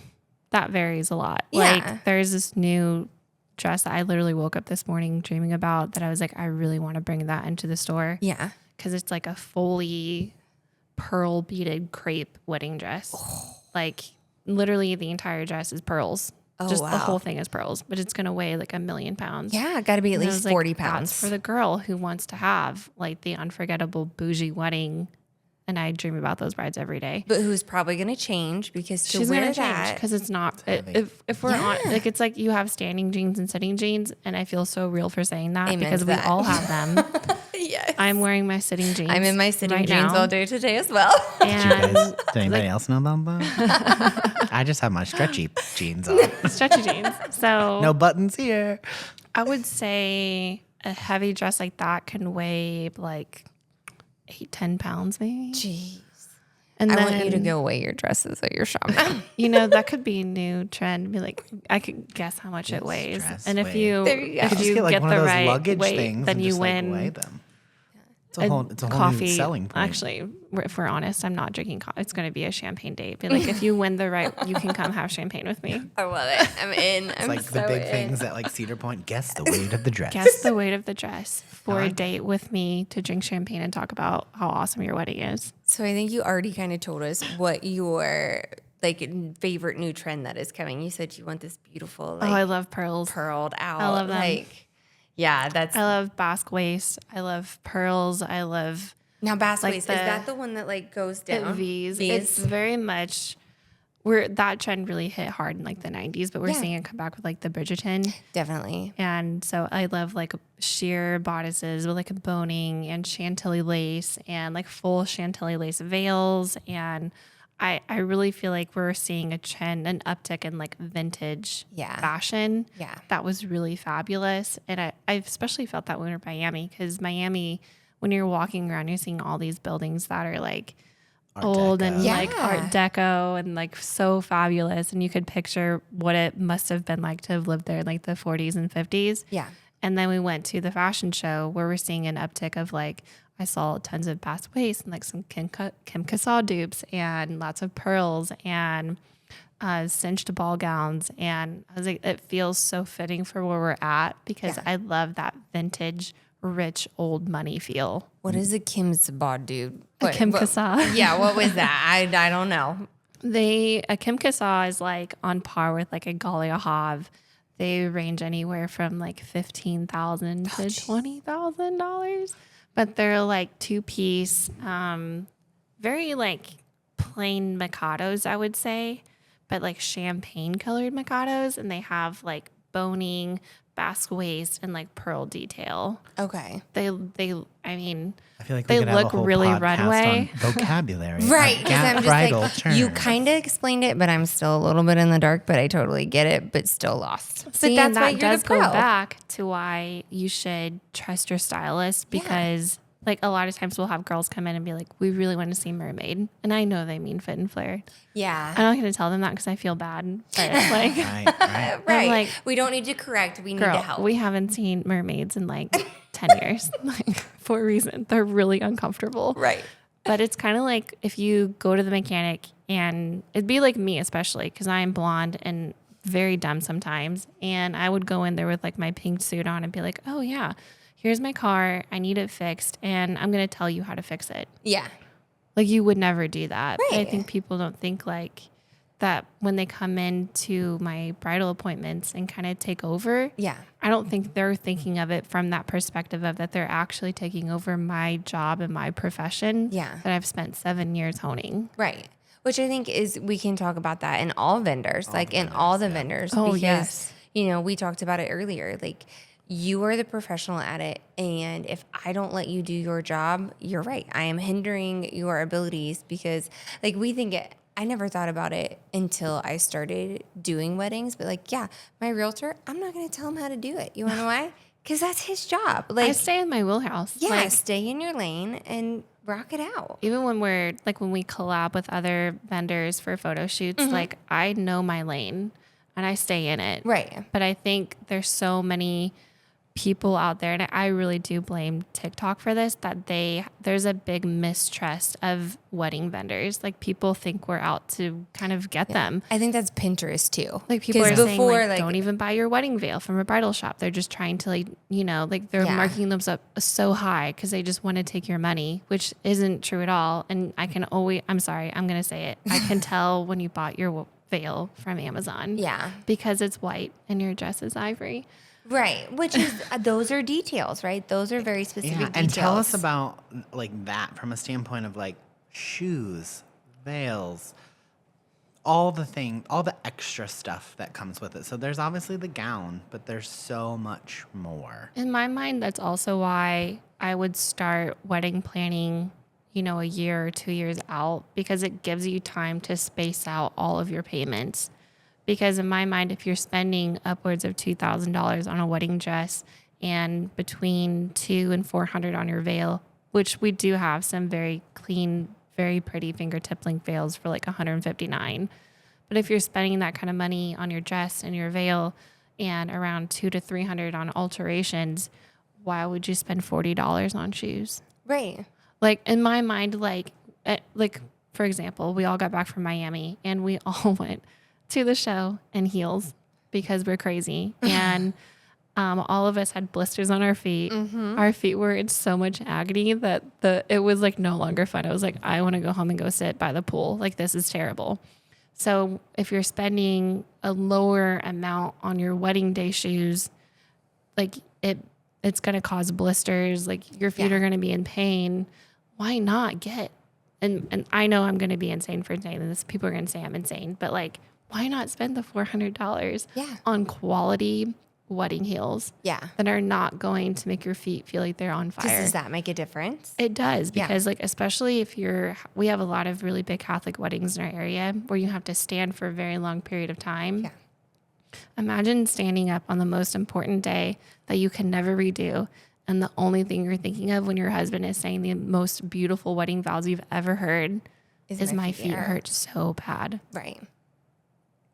Speaker 3: that varies a lot.
Speaker 2: Yeah.
Speaker 3: Like there's this new dress that I literally woke up this morning dreaming about that I was like, I really want to bring that into the store.
Speaker 2: Yeah.
Speaker 3: Because it's like a fully pearl beaded crepe wedding dress. Like literally the entire dress is pearls. Just the whole thing is pearls, but it's going to weigh like 1,000,000 pounds.
Speaker 2: Yeah, got to be at
Speaker 3: And I
Speaker 2: least
Speaker 3: was
Speaker 2: 40
Speaker 3: like,
Speaker 2: pounds.
Speaker 3: That's for the girl who wants to have like the unforgettable bougie wedding. And I dream about those brides every day.
Speaker 2: But who's probably going to change because to
Speaker 3: She's
Speaker 2: wear
Speaker 3: gonna change
Speaker 2: that.
Speaker 3: because it's not. If we're on, like it's like you have standing jeans and sitting jeans, and I feel so real for saying that
Speaker 2: Amen
Speaker 3: because
Speaker 2: to
Speaker 3: we
Speaker 2: that.
Speaker 3: all have them.
Speaker 2: Yes.
Speaker 3: I'm wearing my sitting jeans.
Speaker 2: I'm in my sitting
Speaker 3: right
Speaker 2: jeans
Speaker 3: now.
Speaker 2: all day today as well.
Speaker 3: And
Speaker 1: Does anybody else know about that? I just have my stretchy jeans on.
Speaker 3: stretchy jeans. So
Speaker 1: No buttons here.
Speaker 3: I would say a heavy dress like that can weigh like 8-10 pounds maybe.
Speaker 2: Jeez.
Speaker 3: And
Speaker 2: I
Speaker 3: then,
Speaker 2: want you to go weigh your dresses at your shop now.
Speaker 3: You know, that could be a new trend. Be like, I could guess how much it weighs,
Speaker 1: dress
Speaker 3: and if
Speaker 1: weight.
Speaker 3: you
Speaker 2: There you go.
Speaker 3: if
Speaker 1: Just
Speaker 3: you
Speaker 1: get like
Speaker 3: get
Speaker 1: one
Speaker 3: the
Speaker 1: of those
Speaker 3: right
Speaker 1: luggage
Speaker 3: weight,
Speaker 1: things
Speaker 3: then
Speaker 1: and
Speaker 3: you
Speaker 1: just
Speaker 3: win.
Speaker 1: like weigh them. It's a whole
Speaker 3: coffee.
Speaker 1: new selling point.
Speaker 3: Actually, if we're honest, I'm not drinking coffee. It's going to be a champagne date. Be like, if you win the right, you can come have champagne with me.
Speaker 2: I love it. I'm in.
Speaker 1: It's
Speaker 2: I'm
Speaker 1: like
Speaker 2: so
Speaker 1: the big
Speaker 2: in.
Speaker 1: things at like Cedar Point. Guess the weight of the dress.
Speaker 3: Guess the weight of the dress for a
Speaker 1: like
Speaker 3: date with me to drink champagne and talk about how awesome your wedding is.
Speaker 2: So I think you already kind of told us what your like favorite new trend that is coming. You said you want this beautiful like
Speaker 3: I love pearls.
Speaker 2: pearled out.
Speaker 3: I love them.
Speaker 2: Like, yeah, that's
Speaker 3: I love basque waist. I love pearls. I love
Speaker 2: now basque
Speaker 3: like
Speaker 2: waist.
Speaker 3: the-
Speaker 2: Is that the one that like goes down?
Speaker 3: V's. It's very much that trend really hit hard in like the 90s, but we're seeing it come back with like the Bridgerton.
Speaker 2: Definitely.
Speaker 3: And so I love like sheer bodices with like a boning and chantilly lace and like full chantilly lace veils. And I really feel like we're seeing a trend, an uptick in like vintage fashion.
Speaker 2: Yeah.
Speaker 3: That was really fabulous. And I especially felt that when we were in Miami, because Miami, when you're walking around, you're seeing all these buildings that are like old and like Art Deco and like so fabulous. And you could picture what it must have been like to have lived there in like the 40s and 50s.
Speaker 2: Yeah.
Speaker 3: And then we went to the fashion show where we're seeing an uptick of like, I saw tons of basque waist and like some Kim Cassell dupes and lots of pearls and cinched ball gowns. And I was like, it feels so fitting for where we're at because I love that vintage, rich, old money feel.
Speaker 2: What is a Kim Sabah dude?
Speaker 3: Kim Cassell.
Speaker 2: Yeah, what was that? I don't know.
Speaker 3: A Kim Cassell is like on par with like a Galia Hav. They range anywhere from like $15,000 to $20,000, but they're like 2-piece, very like plain Mikados, I would say, but like champagne colored Mikados, and they have like boning, basque waist, and like pearl detail.
Speaker 2: Okay.
Speaker 3: They I mean,
Speaker 1: I feel like
Speaker 3: they
Speaker 1: we could have
Speaker 3: look
Speaker 1: a whole
Speaker 3: really
Speaker 1: podcast
Speaker 3: runway.
Speaker 1: on vocabulary.
Speaker 2: Right. Because I'm just
Speaker 1: bridal
Speaker 2: like,
Speaker 1: terms.
Speaker 2: you kind of explained it, but I'm still a little bit in the dark, but I totally get it, but still lost.
Speaker 3: See,
Speaker 2: but that's
Speaker 3: and
Speaker 2: why
Speaker 3: that
Speaker 2: you're
Speaker 3: does
Speaker 2: the pro.
Speaker 3: go back to why you should trust your stylist because Like a lot of times we'll have girls come in and be like, we really want to see mermaid. And I know they mean fit and flare.
Speaker 2: Yeah.
Speaker 3: I'm not going to tell them that because I feel bad. But like,
Speaker 1: Right.
Speaker 2: Right.
Speaker 3: like,
Speaker 2: we don't need to correct. We need to
Speaker 3: girl,
Speaker 2: help.
Speaker 3: we haven't seen mermaids in like 10 years, like for a reason. They're really uncomfortable.
Speaker 2: Right.
Speaker 3: But it's kind of like if you go to the mechanic, and it'd be like me, especially because I'm blonde and very dumb sometimes. And I would go in there with like my pink suit on and be like, oh yeah, here's my car. I need it fixed. And I'm going to tell you how to fix it.
Speaker 2: Yeah.
Speaker 3: Like you would never do that.
Speaker 2: Right.
Speaker 3: I think people don't think like that when they come into my bridal appointments and kind of take over.
Speaker 2: Yeah.
Speaker 3: I don't think they're thinking of it from that perspective of that they're actually taking over my job and my profession
Speaker 2: Yeah.
Speaker 3: that I've spent 7 years honing.
Speaker 2: Right. Which I think is, we can talk about that in all vendors, in all the vendors.
Speaker 3: Oh,
Speaker 2: because,
Speaker 3: yes.
Speaker 2: we talked about it earlier. Like, you are the professional at it. And if I don't let you do your job, you're right. I am hindering your abilities because, we think I never thought about it until I started doing weddings. But, my realtor, I'm not going to tell him how to do it. You want to know why? Because that's his job.
Speaker 3: I stay in my wheelhouse.
Speaker 2: Yeah,
Speaker 3: Like,
Speaker 2: stay in your lane and rock it out.
Speaker 3: even when when we collab with other vendors for photo shoots, I know my lane and I stay in it.
Speaker 2: Right.
Speaker 3: But I think there's so many people out there, and I really do blame TikTok for this, that there's a big mistrust of wedding vendors. Like people think we're out to kind of get them.
Speaker 2: I think that's Pinterest too.
Speaker 3: Like people are
Speaker 2: 'Cause
Speaker 3: saying
Speaker 2: before,
Speaker 3: don't even buy your wedding veil from a bridal shop. They're just trying to they're
Speaker 2: Yeah.
Speaker 3: marking them up so high because they just want to take your money, which isn't true at all. And I'm sorry, I'm going to say it. I can tell when you bought your veil from Amazon.
Speaker 2: Yeah.
Speaker 3: Because it's white and your dress is ivory.
Speaker 2: Right. Which is, those are details, right? Those are very specific
Speaker 1: Yeah,
Speaker 2: details.
Speaker 1: and tell us about that from a standpoint of shoes, veils, all the extra stuff that comes with it. So there's obviously the gown, but there's so much more.
Speaker 3: In my mind, that's also why I would start wedding planning, a year or 2 years out, because it gives you time to space out all of your payments. Because in my mind, if you're spending upwards of $2,000 on a wedding dress and between $200 and $400 on your veil, which we do have some very clean, very pretty fingertip length veils for $159. But if you're spending that kind of money on your dress and your veil and around $200 to $300 on alterations, why would you spend $40 on shoes?
Speaker 2: Right.
Speaker 3: In my mind, for example, we all got back from Miami and we all went to the show in heels because we're crazy. And all of us had blisters on our feet. Mm-hmm. Our feet were in so much agony that it was no longer fun. I was like, I want to go home and go sit by the pool. This is terrible. So if you're spending a lower amount on your wedding day shoes, it's going to cause blisters. Your feet are going to be in pain. Why not get, and I know I'm going to be insane for saying this. People are going to say I'm insane, but why not spend the $400 on quality wedding heels that are not going to make your feet feel like they're on fire?
Speaker 2: Does that make a difference?
Speaker 3: It does, because especially if we have a lot of really big Catholic weddings in our area where you have to stand for a very long period of time.
Speaker 2: Yeah.
Speaker 3: Imagine standing up on the most important day that you can never redo, and the only thing you're thinking of when your husband is saying the most beautiful wedding vows you've ever heard is my feet hurt so bad.
Speaker 2: Right.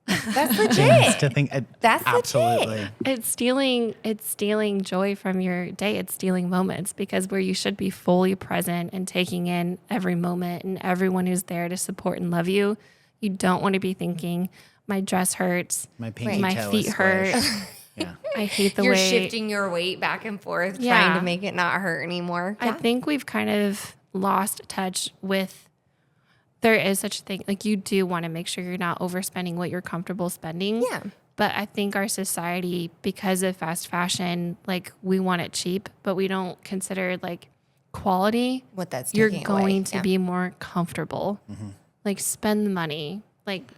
Speaker 2: That's legit.
Speaker 1: Things to think.
Speaker 2: That's
Speaker 1: absolutely.
Speaker 2: legit.
Speaker 3: It's stealing joy from your day. It's stealing moments, because where you should be fully present and taking in every moment and everyone who's there to support and love you, you don't want to be thinking, my dress hurts,
Speaker 1: My pinky
Speaker 3: my
Speaker 1: toe
Speaker 3: feet
Speaker 1: is
Speaker 3: hurt.
Speaker 1: squished. Yeah.
Speaker 3: I hate the
Speaker 2: You're
Speaker 3: way
Speaker 2: shifting your weight back and forth,
Speaker 3: Yeah.
Speaker 2: trying to make it not hurt anymore.
Speaker 3: I think we've kind of lost touch with, there is such a thing. You do want to make sure you're not overspending what you're comfortable spending.
Speaker 2: Yeah.
Speaker 3: But I think our society, because of fast fashion, we want it cheap, but we don't consider quality.
Speaker 2: What that's
Speaker 3: You're
Speaker 2: taking
Speaker 3: going
Speaker 2: away.
Speaker 3: to be more comfortable. Mm-hmm. Spend the money,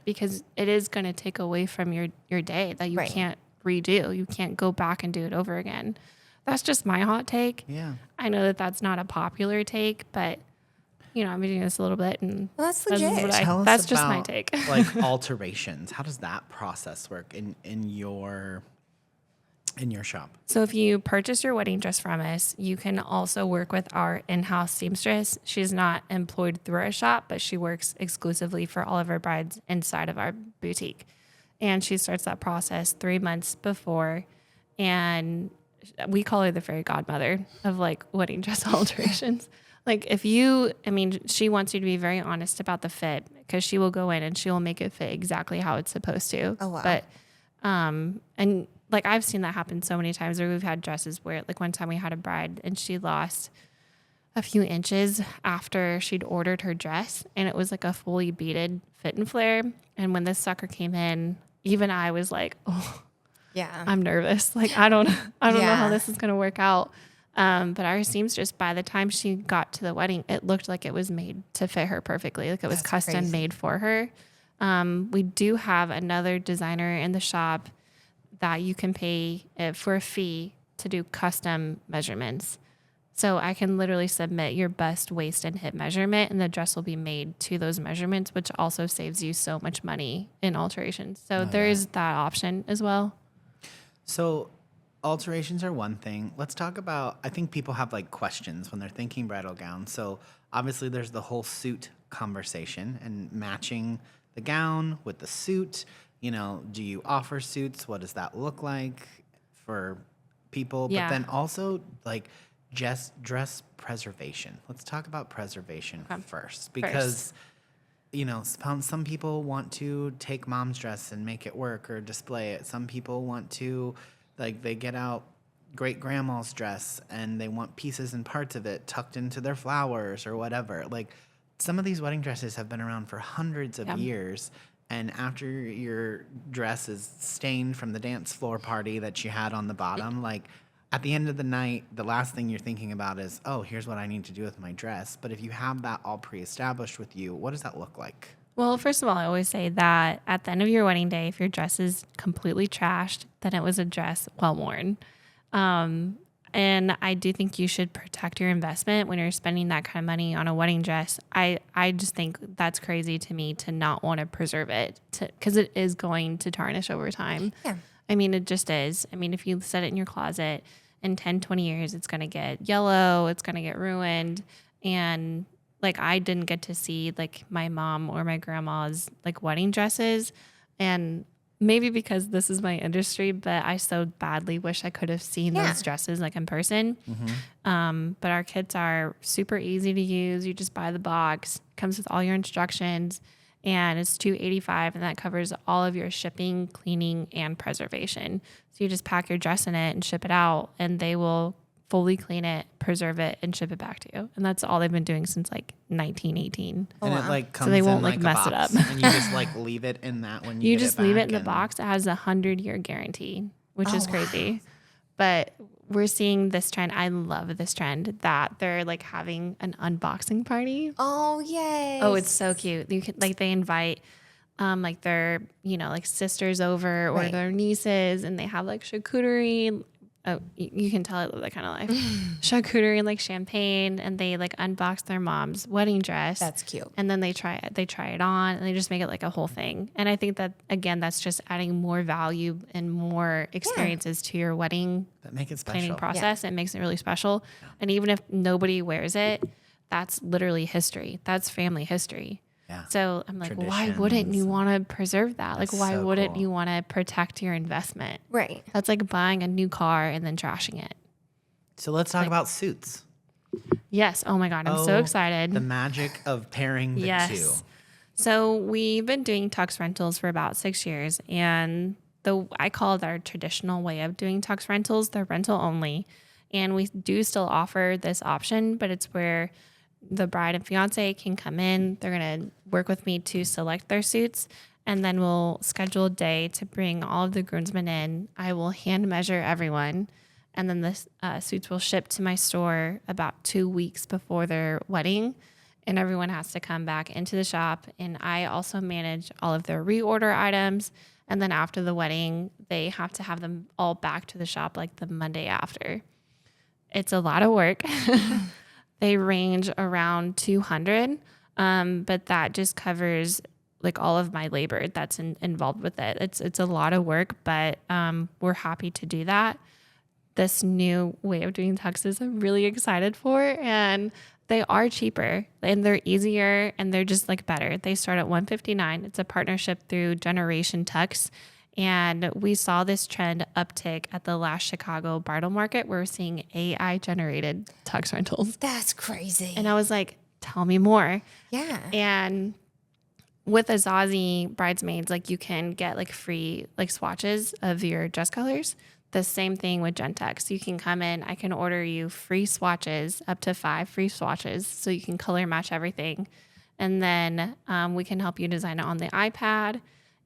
Speaker 3: because it is going to take away from your day that you
Speaker 2: Right.
Speaker 3: can't redo. You can't go back and do it over again. That's just my hot take.
Speaker 1: Yeah.
Speaker 3: I know that that's not a popular take, but I've been doing this a little bit, and
Speaker 2: Well, that's legit.
Speaker 1: Tell us
Speaker 3: that's just my
Speaker 1: about,
Speaker 3: take.
Speaker 1: alterations. How does that process work in your in your shop?
Speaker 3: So if you purchase your wedding dress from us, you can also work with our in-house seamstress. She's not employed through our shop, but she works exclusively for all of our brides inside of our boutique. And she starts that process 3 months before. And we call her the fairy godmother of like wedding dress alterations. Like she wants you to be very honest about the fit, because she will go in and she will make it fit exactly how it's supposed to.
Speaker 2: Oh, wow.
Speaker 3: But, and like I've seen that happen so many times where we've had dresses where like one time we had a bride and she lost a few inches after she'd ordered her dress, and it was like a fully beaded fit and flare. And when this sucker came in, even I was like, oh,
Speaker 2: Yeah.
Speaker 3: I'm nervous. Like, I don't know how
Speaker 2: Yeah.
Speaker 3: this is going to work out. But our seamstress, by the time she got to the wedding, it looked like it was made to fit her perfectly. Like it was
Speaker 2: That's
Speaker 3: custom
Speaker 2: crazy.
Speaker 3: made for her. We do have another designer in the shop that you can pay for a fee to do custom measurements. So I can literally submit your bust, waist, and hip measurement, and the dress will be made to those measurements, which also saves you so much money in alterations. So there is that option as well.
Speaker 1: So alterations are one thing. Let's talk about, I think people have like questions when they're thinking bridal gowns. So obviously there's the whole suit conversation and matching the gown with the suit. You know, do you offer suits? What does that look like for people?
Speaker 3: Yeah.
Speaker 1: But then also like just dress preservation. Let's talk about preservation first, because you know, some people want to take mom's dress and make it work or display it. Some people want to, like, they get out great grandma's dress and they want pieces and parts of it tucked into their flowers or whatever. Like, some of these wedding dresses have been around for hundreds of years. And after your dress is stained from the dance floor party that you had on the bottom, like, at the end of the night, the last thing you're thinking about is, oh, here's what I need to do with my dress. But if you have that all pre-established with you, what does that look like?
Speaker 3: Well, first of all, I always say that at the end of your wedding day, if your dress is completely trashed, then it was a dress well worn. And I do think you should protect your investment when you're spending that kind of money on a wedding dress. I just think that's crazy to me to not want to preserve it, because it is going to tarnish over time.
Speaker 2: Yeah.
Speaker 3: I mean, it just is. I mean, if you set it in your closet, in 10, 20 years, it's going to get yellow, it's going to get ruined. And like, I didn't get to see like my mom or my grandma's like wedding dresses. And maybe because this is my industry, but I so badly wish I could have seen those dresses like in person. But our kits are super easy to use. You just buy the box, comes with all your instructions, and it's $285, and that covers all of your shipping, cleaning, and preservation. So you just pack your dress in it and ship it out, and they will fully clean it, preserve it, and ship it back to you. And that's all they've been doing since like 1918.
Speaker 1: And it like comes
Speaker 3: they
Speaker 1: in
Speaker 3: won't,
Speaker 1: like
Speaker 3: like,
Speaker 1: a
Speaker 3: mess it
Speaker 1: box,
Speaker 3: up.
Speaker 1: and you just like leave it in that when you
Speaker 3: You
Speaker 1: get
Speaker 3: just
Speaker 1: it
Speaker 3: leave it
Speaker 1: back
Speaker 3: in the
Speaker 1: and-
Speaker 3: box. It has a 100-year guarantee, which is crazy. But we're seeing this trend. I love this trend that they're like having an unboxing party.
Speaker 2: Oh, yay.
Speaker 3: Oh, it's so cute. You can like, they invite like their, like sisters over or
Speaker 2: Right.
Speaker 3: their nieces, and they have like charcuterie. Oh, you can tell I live that kind of life. Charcuterie and like champagne, and they like unbox their mom's wedding dress.
Speaker 2: That's cute.
Speaker 3: And then they try it on, and they just make it like a whole thing. And I think that, again, that's just adding more value and more experiences to your wedding
Speaker 1: that make it
Speaker 3: planning
Speaker 1: special.
Speaker 3: process. It makes it really special. And even if nobody wears it, that's literally history. That's family history.
Speaker 1: Yeah.
Speaker 3: So I'm like, why wouldn't you
Speaker 1: Traditions.
Speaker 3: want to preserve that? Like,
Speaker 1: That's
Speaker 3: why
Speaker 1: so
Speaker 3: wouldn't
Speaker 1: cool.
Speaker 3: you want to protect your investment?
Speaker 2: Right.
Speaker 3: That's like buying a new car and then trashing it.
Speaker 1: So let's talk about suits.
Speaker 3: Yes. Oh my God. I'm so excited.
Speaker 1: The magic of pairing the two.
Speaker 3: So we've been doing tux rentals for about 6 years, and I call it our traditional way of doing tux rentals. They're rental only, and we do still offer this option, but it's where the bride and fiance can come in. They're going to work with me to select their suits, and then we'll schedule a day to bring all of the groomsmen in. I will hand measure everyone, and then the suits will ship to my store about 2 weeks before their wedding, and everyone has to come back into the shop. And I also manage all of their reorder items, and then after the wedding, they have to have them all back to the shop like the Monday after. It's a lot of work. They range around 200, but that just covers like all of my labor that's involved with it. It's a lot of work, but we're happy to do that. This new way of doing tuxes I'm really excited for, and they are cheaper and they're easier and they're just like better. They start at $159. It's a partnership through Generation Tux. And we saw this trend uptick at the last Chicago bridal market. We're seeing AI generated tux rentals.
Speaker 2: That's crazy.
Speaker 3: And I was like, tell me more.
Speaker 2: Yeah.
Speaker 3: And with Azazi bridesmaids, like you can get like free like swatches of your dress colors. The same thing with Gentex. You can come in, I can order you free swatches, up to 5 free swatches, so you can color match everything. And then we can help you design it on the iPad,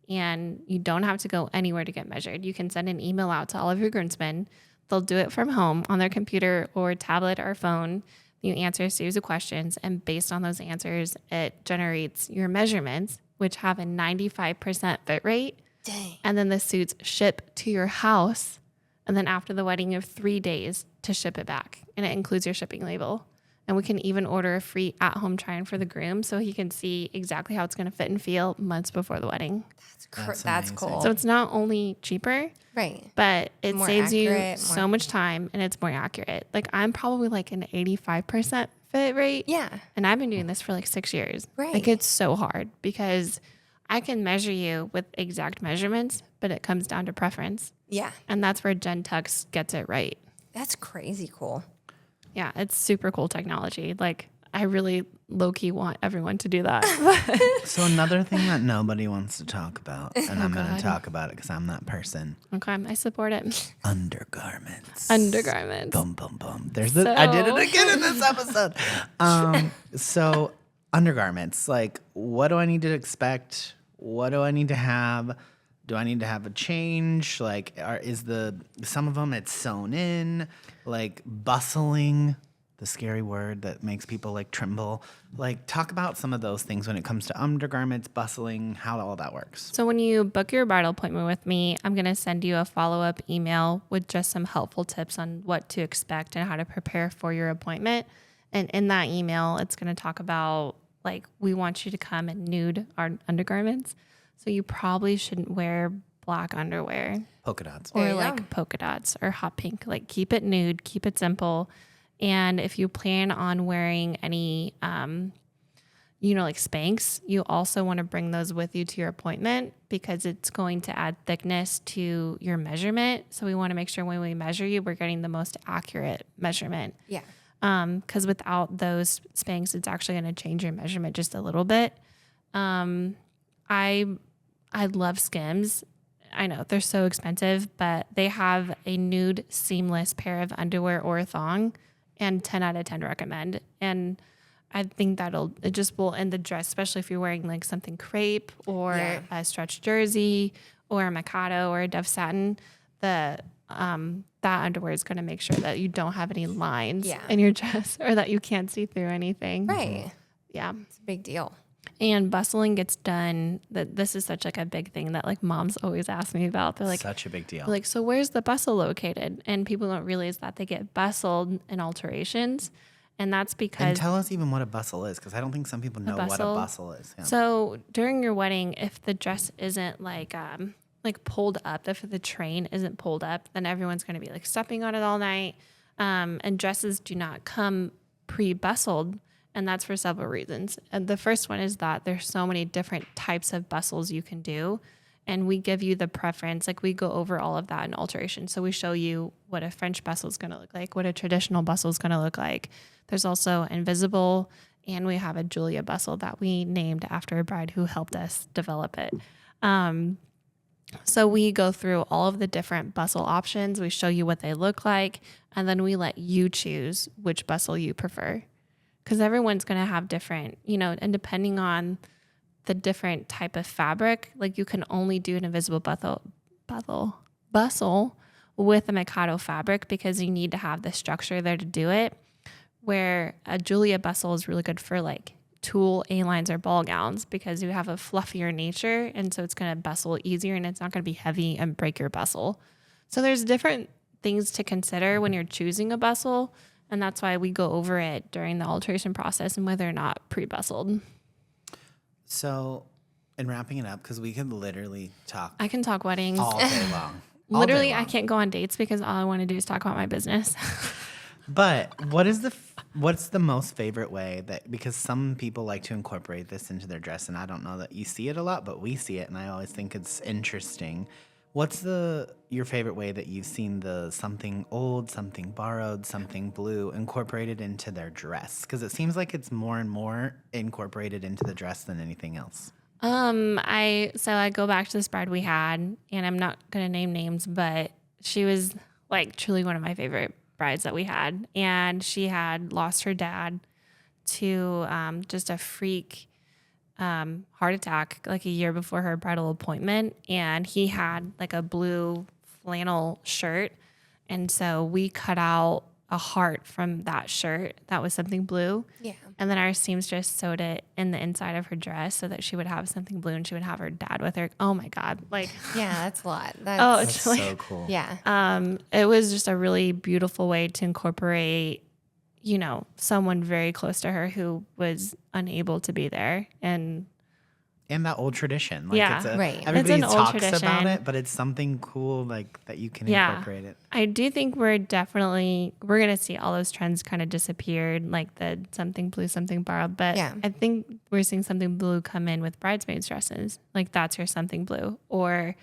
Speaker 3: and you don't have to go anywhere to get measured. You can send an email out to all of your groomsmen. They'll do it from home on their computer or tablet or phone. You answer a series of questions, and based on those answers, it generates your measurements, which have a 95% fit rate.
Speaker 2: Dang.
Speaker 3: And then the suits ship to your house. And then after the wedding, you have 3 days to ship it back. And it includes your shipping label. And we can even order a free at-home try-on for the groom so he can see exactly how it's going to fit and feel months before the wedding.
Speaker 2: That's
Speaker 1: amazing.
Speaker 2: cool.
Speaker 3: So it's not only cheaper,
Speaker 2: Right.
Speaker 3: but it
Speaker 2: More
Speaker 3: saves
Speaker 2: accurate,
Speaker 3: you so much time and it's more accurate. Like I'm probably like an 85% fit rate.
Speaker 2: Yeah.
Speaker 3: And I've been doing this for like 6 years.
Speaker 2: Right.
Speaker 3: Like it's so hard because I can measure you with exact measurements, but it comes down to preference.
Speaker 2: Yeah.
Speaker 3: And that's where Gentex gets it right.
Speaker 2: That's crazy cool.
Speaker 3: Yeah, it's super cool technology. Like I really low-key want everyone to do that.
Speaker 1: So another thing that nobody wants to talk about, and I'm going
Speaker 3: God.
Speaker 1: to talk about it because I'm that person.
Speaker 3: Okay, I support it.
Speaker 1: Undergarments.
Speaker 3: Undergarments.
Speaker 1: Bum, bum, bum. I did it again in this episode. So undergarments, like what do I need to expect? What do I need to have? Do I need to have a change? Like, some of them it's sewn in, like bustling, the scary word that makes people like tremble. Like, talk about some of those things when it comes to undergarments, bustling, how all that works.
Speaker 3: So when you book your bridal appointment with me, I'm going to send you a follow-up email with just some helpful tips on what to expect and how to prepare for your appointment. And in that email, it's going to talk about, like, we want you to come in nude our undergarments. So you probably shouldn't wear black underwear
Speaker 1: Polka dots.
Speaker 3: or
Speaker 2: There you
Speaker 3: like
Speaker 2: go.
Speaker 3: polka dots or hot pink. Like keep it nude, keep it simple. And if you plan on wearing any, like Spanx, you also want to bring those with you to your appointment because it's going to add thickness to your measurement. So we want to make sure when we measure you, we're getting the most accurate measurement.
Speaker 2: Yeah.
Speaker 3: Because without those Spanx, it's actually going to change your measurement just a little bit. I love Skims. I know they're so expensive, but they have a nude seamless pair of underwear or a thong, and 10 out of 10 recommend. And I think it just will end the dress, especially if you're wearing like something crepe or
Speaker 2: Yeah.
Speaker 3: a stretch jersey or a Mikado or a Dove satin. That underwear is going to make sure that you don't have any lines
Speaker 2: Yeah.
Speaker 3: in your dress or that you can't see through anything.
Speaker 2: Right.
Speaker 3: Yeah.
Speaker 2: It's a big deal.
Speaker 3: And bustling gets done. This is such like a big thing that like moms always ask me about. They're like,
Speaker 1: Such a big deal.
Speaker 3: so where's the bustle located? And people don't realize that they get bustled in alterations. And that's
Speaker 1: And
Speaker 3: because
Speaker 1: tell us even what a bustle is, because I don't think some people know what a
Speaker 3: bustle?
Speaker 1: bustle is. Yeah.
Speaker 3: so during your wedding, if the dress isn't like pulled up, if the train isn't pulled up, then everyone's going to be like stepping on it all night. And dresses do not come pre-bustled. And that's for several reasons. And the first one is that there's so many different types of bustles you can do. And we give you the preference. Like we go over all of that in alteration. So we show you what a French bustle is going to look like, what a traditional bustle is going to look like. There's also invisible, and we have a Julia bustle that we named after a bride who helped us develop it. So we go through all of the different bustle options. We show you what they look like, and then we let you choose which bustle you prefer. Because everyone's going to have different, and depending on the different type of fabric, like you can only do an invisible bustle with a Mikado fabric because you need to have the structure there to do it. Where a Julia bustle is really good for like tulle A-lines or ball gowns because you have a fluffier nature, and so it's going to bustle easier and it's not going to be heavy and break your bustle. So there's different things to consider when you're choosing a bustle. And that's why we go over it during the alteration process and whether or not pre-bustled.
Speaker 1: So And wrapping it up, because we could literally talk
Speaker 3: I can talk weddings.
Speaker 1: all day long. All day
Speaker 3: Literally, I
Speaker 1: long.
Speaker 3: can't go on dates because all I want to do is talk about my business.
Speaker 1: But what's the most favorite way that, because some people like to incorporate this into their dress, and I don't know that you see it a lot, but we see it, and I always think it's interesting. What's your favorite way that you've seen the something old, something borrowed, something blue incorporated into their dress? Because it seems like it's more and more incorporated into the dress than anything else.
Speaker 3: I go back to this bride we had, and I'm not gonna name names, but she was like truly one of my favorite brides that we had, and she had lost her dad to just a freak heart attack like a year before her bridal appointment, and he had like a blue flannel shirt, and so we cut out a heart from that shirt that was something blue.
Speaker 2: Yeah.
Speaker 3: And then our seamstress sewed it in the inside of her dress so that she would have something blue and she would have her dad with her. Oh my God. Like,
Speaker 2: Yeah, that's a lot.
Speaker 3: it's
Speaker 1: That's
Speaker 3: like,
Speaker 1: so cool.
Speaker 2: Yeah.
Speaker 3: it was just a really beautiful way to incorporate, someone very close to her who was unable to be there. And
Speaker 1: that old tradition. Like
Speaker 3: Yeah.
Speaker 1: it's
Speaker 2: Right.
Speaker 1: Everybody
Speaker 3: It's an old
Speaker 1: talks about
Speaker 3: tradition.
Speaker 1: it, but it's something cool like that you can
Speaker 3: Yeah.
Speaker 1: incorporate it.
Speaker 3: I do think we're going to see all those trends kind of disappeared, like the something blue, something borrowed. But
Speaker 2: Yeah.
Speaker 3: I think we're seeing something blue come in with bridesmaids dresses. Like that's your something blue. Or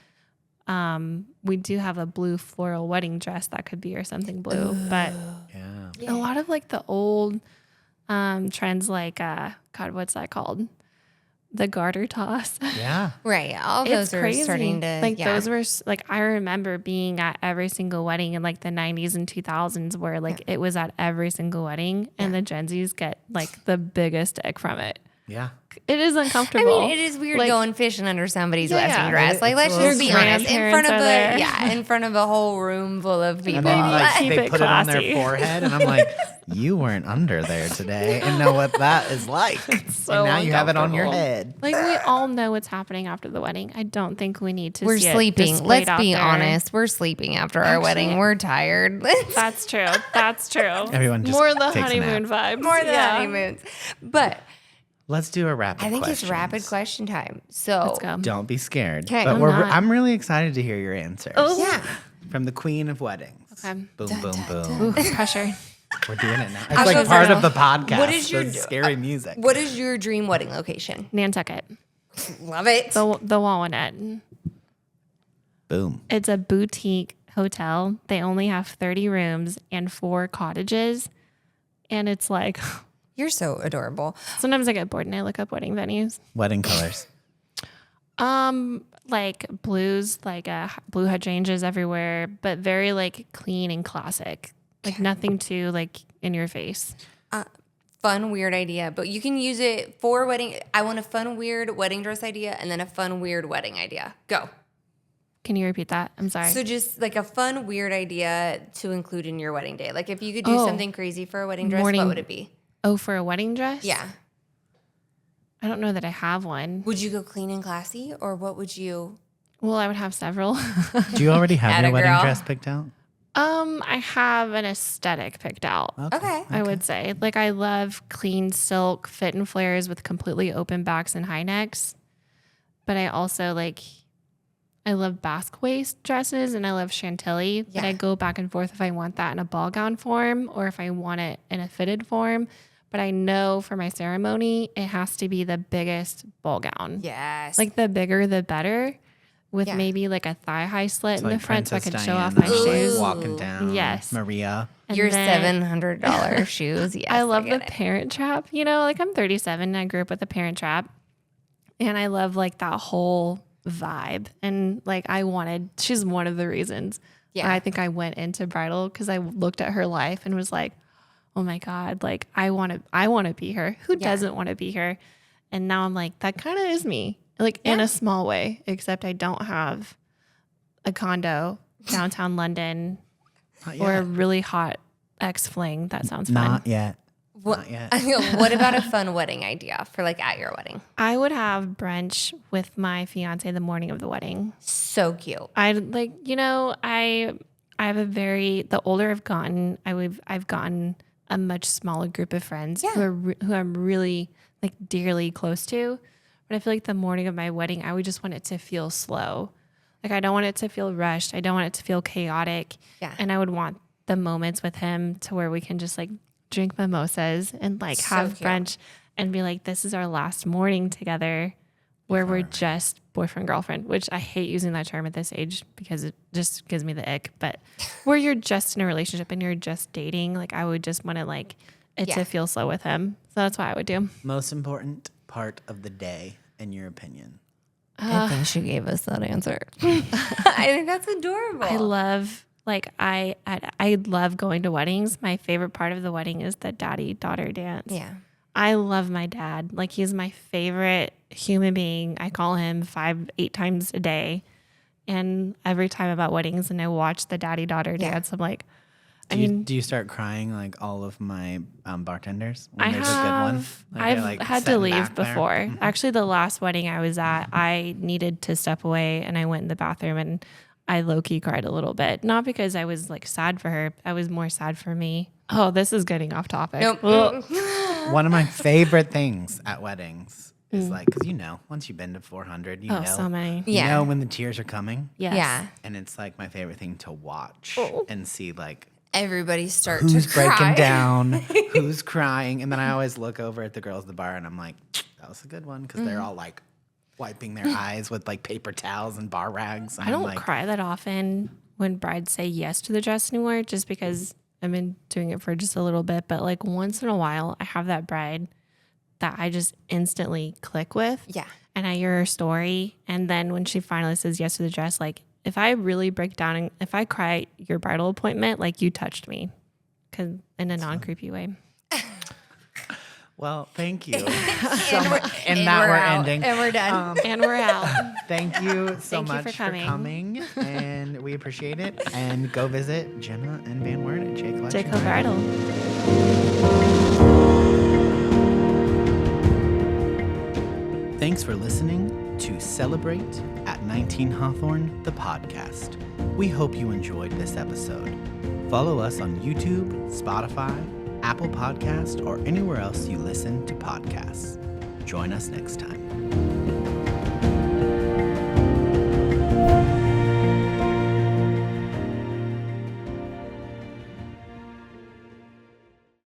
Speaker 3: we do have a blue floral wedding dress that could be your something blue. But
Speaker 1: Yeah.
Speaker 3: a lot of like the old trends like, God, what's that called? The garter toss.
Speaker 1: Yeah.
Speaker 2: Right. All those are starting to,
Speaker 3: like
Speaker 2: yeah.
Speaker 3: those were like I remember being at every single wedding in like the 90s and 2000s where like it was at every single wedding and the Gen Zs get like the biggest ick from it.
Speaker 1: Yeah.
Speaker 3: It is
Speaker 2: I
Speaker 3: uncomfortable.
Speaker 2: mean, it is weird
Speaker 3: Like-
Speaker 2: going fishing under somebody's
Speaker 3: Yeah,
Speaker 2: wedding
Speaker 3: yeah.
Speaker 2: dress. Like, let's
Speaker 1: It's
Speaker 2: just be
Speaker 3: your
Speaker 2: honest. In front
Speaker 3: grandparents
Speaker 2: of
Speaker 3: are there.
Speaker 2: in front of a whole room full of people.
Speaker 1: And then like
Speaker 3: Keep
Speaker 1: they
Speaker 3: it
Speaker 1: put it on their
Speaker 3: classy.
Speaker 1: forehead, and I'm like, you weren't under there today, and know what that is like.
Speaker 3: so
Speaker 1: and now you have it on your
Speaker 3: uncomfortable.
Speaker 1: head.
Speaker 3: Like we all know what's happening after the wedding. I don't think we need to
Speaker 2: We're
Speaker 3: see it
Speaker 2: sleeping.
Speaker 3: displayed
Speaker 2: Let's
Speaker 3: out
Speaker 2: be
Speaker 3: there.
Speaker 2: honest. We're sleeping after our wedding. We're tired.
Speaker 3: That's true. That's true.
Speaker 1: Everyone just
Speaker 3: more the
Speaker 1: takes a
Speaker 3: honeymoon
Speaker 1: nap.
Speaker 3: vibes.
Speaker 2: More than
Speaker 3: Yeah.
Speaker 2: honeymoons. But
Speaker 1: Let's do a rapid
Speaker 2: I think
Speaker 1: questions.
Speaker 2: it's rapid question time. So
Speaker 3: Let's go.
Speaker 1: Don't be scared.
Speaker 2: 'Kay.
Speaker 1: But
Speaker 2: I'm
Speaker 3: not.
Speaker 1: I'm really excited to hear your answers.
Speaker 3: Oh.
Speaker 2: yeah.
Speaker 1: From the queen of weddings.
Speaker 3: Okay.
Speaker 1: Boom,
Speaker 2: Dun,
Speaker 1: boom,
Speaker 2: dun,
Speaker 1: boom.
Speaker 3: Ooh, pressure.
Speaker 1: We're doing it now.
Speaker 2: I'll
Speaker 1: It's
Speaker 2: go
Speaker 1: like part
Speaker 2: first.
Speaker 1: of the podcast.
Speaker 2: What is your-
Speaker 1: the scary music?
Speaker 2: What is your dream wedding location?
Speaker 3: Nantucket.
Speaker 2: Love it.
Speaker 3: The Walnut.
Speaker 1: Boom.
Speaker 3: It's a boutique hotel. They only have 30 rooms and 4 cottages. And it's like,
Speaker 2: You're so adorable.
Speaker 3: sometimes I get bored and I look up wedding venues.
Speaker 1: Wedding colors.
Speaker 3: Like blues, like blue hydrangeas everywhere, but very like clean and classic. Like nothing too like in your face.
Speaker 2: Fun, weird idea, but you can use it for wedding. I want a fun, weird wedding dress idea and then a fun, weird wedding idea. Go.
Speaker 3: Can you repeat that? I'm sorry.
Speaker 2: So just like a fun, weird idea to include in your wedding day. Like if you could do
Speaker 3: Oh.
Speaker 2: something crazy for a wedding dress,
Speaker 3: Morning-
Speaker 2: what would it be?
Speaker 3: Oh, for a wedding dress?
Speaker 2: Yeah.
Speaker 3: I don't know that I have one.
Speaker 2: Would you go clean and classy or what would you?
Speaker 3: Well, I would have several.
Speaker 1: Do you already have
Speaker 2: Atta
Speaker 1: your wedding
Speaker 2: girl.
Speaker 1: dress picked out?
Speaker 3: I have an aesthetic picked out.
Speaker 2: Okay.
Speaker 3: I would say. Like I love clean silk fit and flares with completely open backs and high necks. But I also I love basque waist dresses and I love chantilly. But
Speaker 2: Yeah.
Speaker 3: I go back and forth if I want that in a ball gown form or if I want it in a fitted form. But I know for my ceremony, it has to be the biggest ball gown.
Speaker 2: Yes.
Speaker 3: Like the bigger, the better. With
Speaker 2: Yeah.
Speaker 3: maybe like a thigh high slit in
Speaker 1: Like
Speaker 3: the front so I
Speaker 1: Princess
Speaker 3: could show off
Speaker 1: Diana
Speaker 3: my shoes.
Speaker 1: walking down.
Speaker 3: Yes.
Speaker 1: Maria.
Speaker 3: And
Speaker 2: your
Speaker 3: then-
Speaker 2: $700 shoes. Yes.
Speaker 3: I love the
Speaker 2: get it.
Speaker 3: Parent Trap. Like I'm 37 and I grew up with the Parent Trap. And I love like that whole vibe. And like she's one of the reasons
Speaker 2: Yeah.
Speaker 3: why I think I went into bridal because I looked at her life and was like, oh my God, like I want to be her. Who
Speaker 2: Yeah.
Speaker 3: doesn't want to be her? And now I'm like, that kind of is me. Like in a small way, except I don't have a condo downtown London
Speaker 1: Not
Speaker 3: or a
Speaker 1: yet.
Speaker 3: really hot ex-fling. That sounds fun.
Speaker 1: Not yet.
Speaker 2: What,
Speaker 1: Not yet.
Speaker 2: what about a fun wedding idea for like at your wedding?
Speaker 3: I would have brunch with my fiance the morning of the wedding.
Speaker 2: So cute.
Speaker 3: I'd like, I have the older I've gotten, I've gotten a much smaller group of friends
Speaker 2: Yeah.
Speaker 3: who I'm really like dearly close to. But I feel like the morning of my wedding, I would just want it to feel slow. Like I don't want it to feel rushed. I don't want it to feel chaotic.
Speaker 2: Yeah.
Speaker 3: And I would want the moments with him to where we can just like drink mimosas and like
Speaker 2: So
Speaker 3: have
Speaker 2: cute.
Speaker 3: brunch and be like, this is our last morning together where we're just boyfriend, girlfriend, which I hate using that term at this age because it just gives me the ick. But where you're just in a relationship and you're just dating, like I would just want to like it to feel slow with him. So that's what I would do.
Speaker 1: Most important part of the day, in your opinion?
Speaker 2: I think she gave us that answer. I think that's adorable.
Speaker 3: I love I love going to weddings. My favorite part of the wedding is the daddy-daughter dance.
Speaker 2: Yeah.
Speaker 3: I love my dad. Like he's my favorite human being. I call him 5-8 times a day. And every time I'm at weddings and I watch the daddy-daughter dance, I'm like,
Speaker 1: Do you start crying like all of my bartenders when
Speaker 3: I
Speaker 1: there's a good one?
Speaker 3: have.
Speaker 1: Like,
Speaker 3: I've
Speaker 1: they're, like,
Speaker 3: had to
Speaker 1: sitting
Speaker 3: leave
Speaker 1: back there?
Speaker 3: before. Actually, the last wedding I was at, I needed to step away and I went in the bathroom and I low-key cried a little bit. Not because I was like sad for her. I was more sad for me. Oh, this is getting off topic.
Speaker 2: Nope.
Speaker 1: One of my favorite things at weddings is like, because once you've been to 400, you
Speaker 3: Oh,
Speaker 1: know.
Speaker 3: so many.
Speaker 1: You
Speaker 2: Yeah.
Speaker 1: know when the tears are coming.
Speaker 3: Yes.
Speaker 2: Yeah.
Speaker 1: And it's like my favorite thing to watch and see like
Speaker 2: Everybody start
Speaker 1: who's
Speaker 2: to cry.
Speaker 1: breaking down, who's crying. And then I always look over at the girls at the bar and I'm like, that was a good one. Because they're all like wiping their eyes with like paper towels and bar rags. And
Speaker 3: I don't
Speaker 1: like,
Speaker 3: cry that often when brides say yes to the dress anymore, just because I've been doing it for just a little bit. But like once in a while, I have that bride that I just instantly click with.
Speaker 2: Yeah.
Speaker 3: And I hear her story. And then when she finally says yes to the dress, like if I really break down and if I cry at your bridal appointment, like you touched me, 'cause in a non-creepy way.
Speaker 1: Well, thank you so much. And now we're
Speaker 2: out.
Speaker 1: ending.
Speaker 2: And we're done.
Speaker 3: And we're out.
Speaker 1: Thank you so
Speaker 3: Thank you
Speaker 1: much
Speaker 3: for coming.
Speaker 1: and we appreciate it. And go visit Jenna and Van Wert at J Collection
Speaker 3: J Collection Bridal.
Speaker 1: Thanks for listening to Celebrate at 19 Hawthorne, the podcast. We hope you enjoyed this episode. Follow us on YouTube, Spotify, Apple Podcast, or anywhere else you listen to podcasts. Join us next time.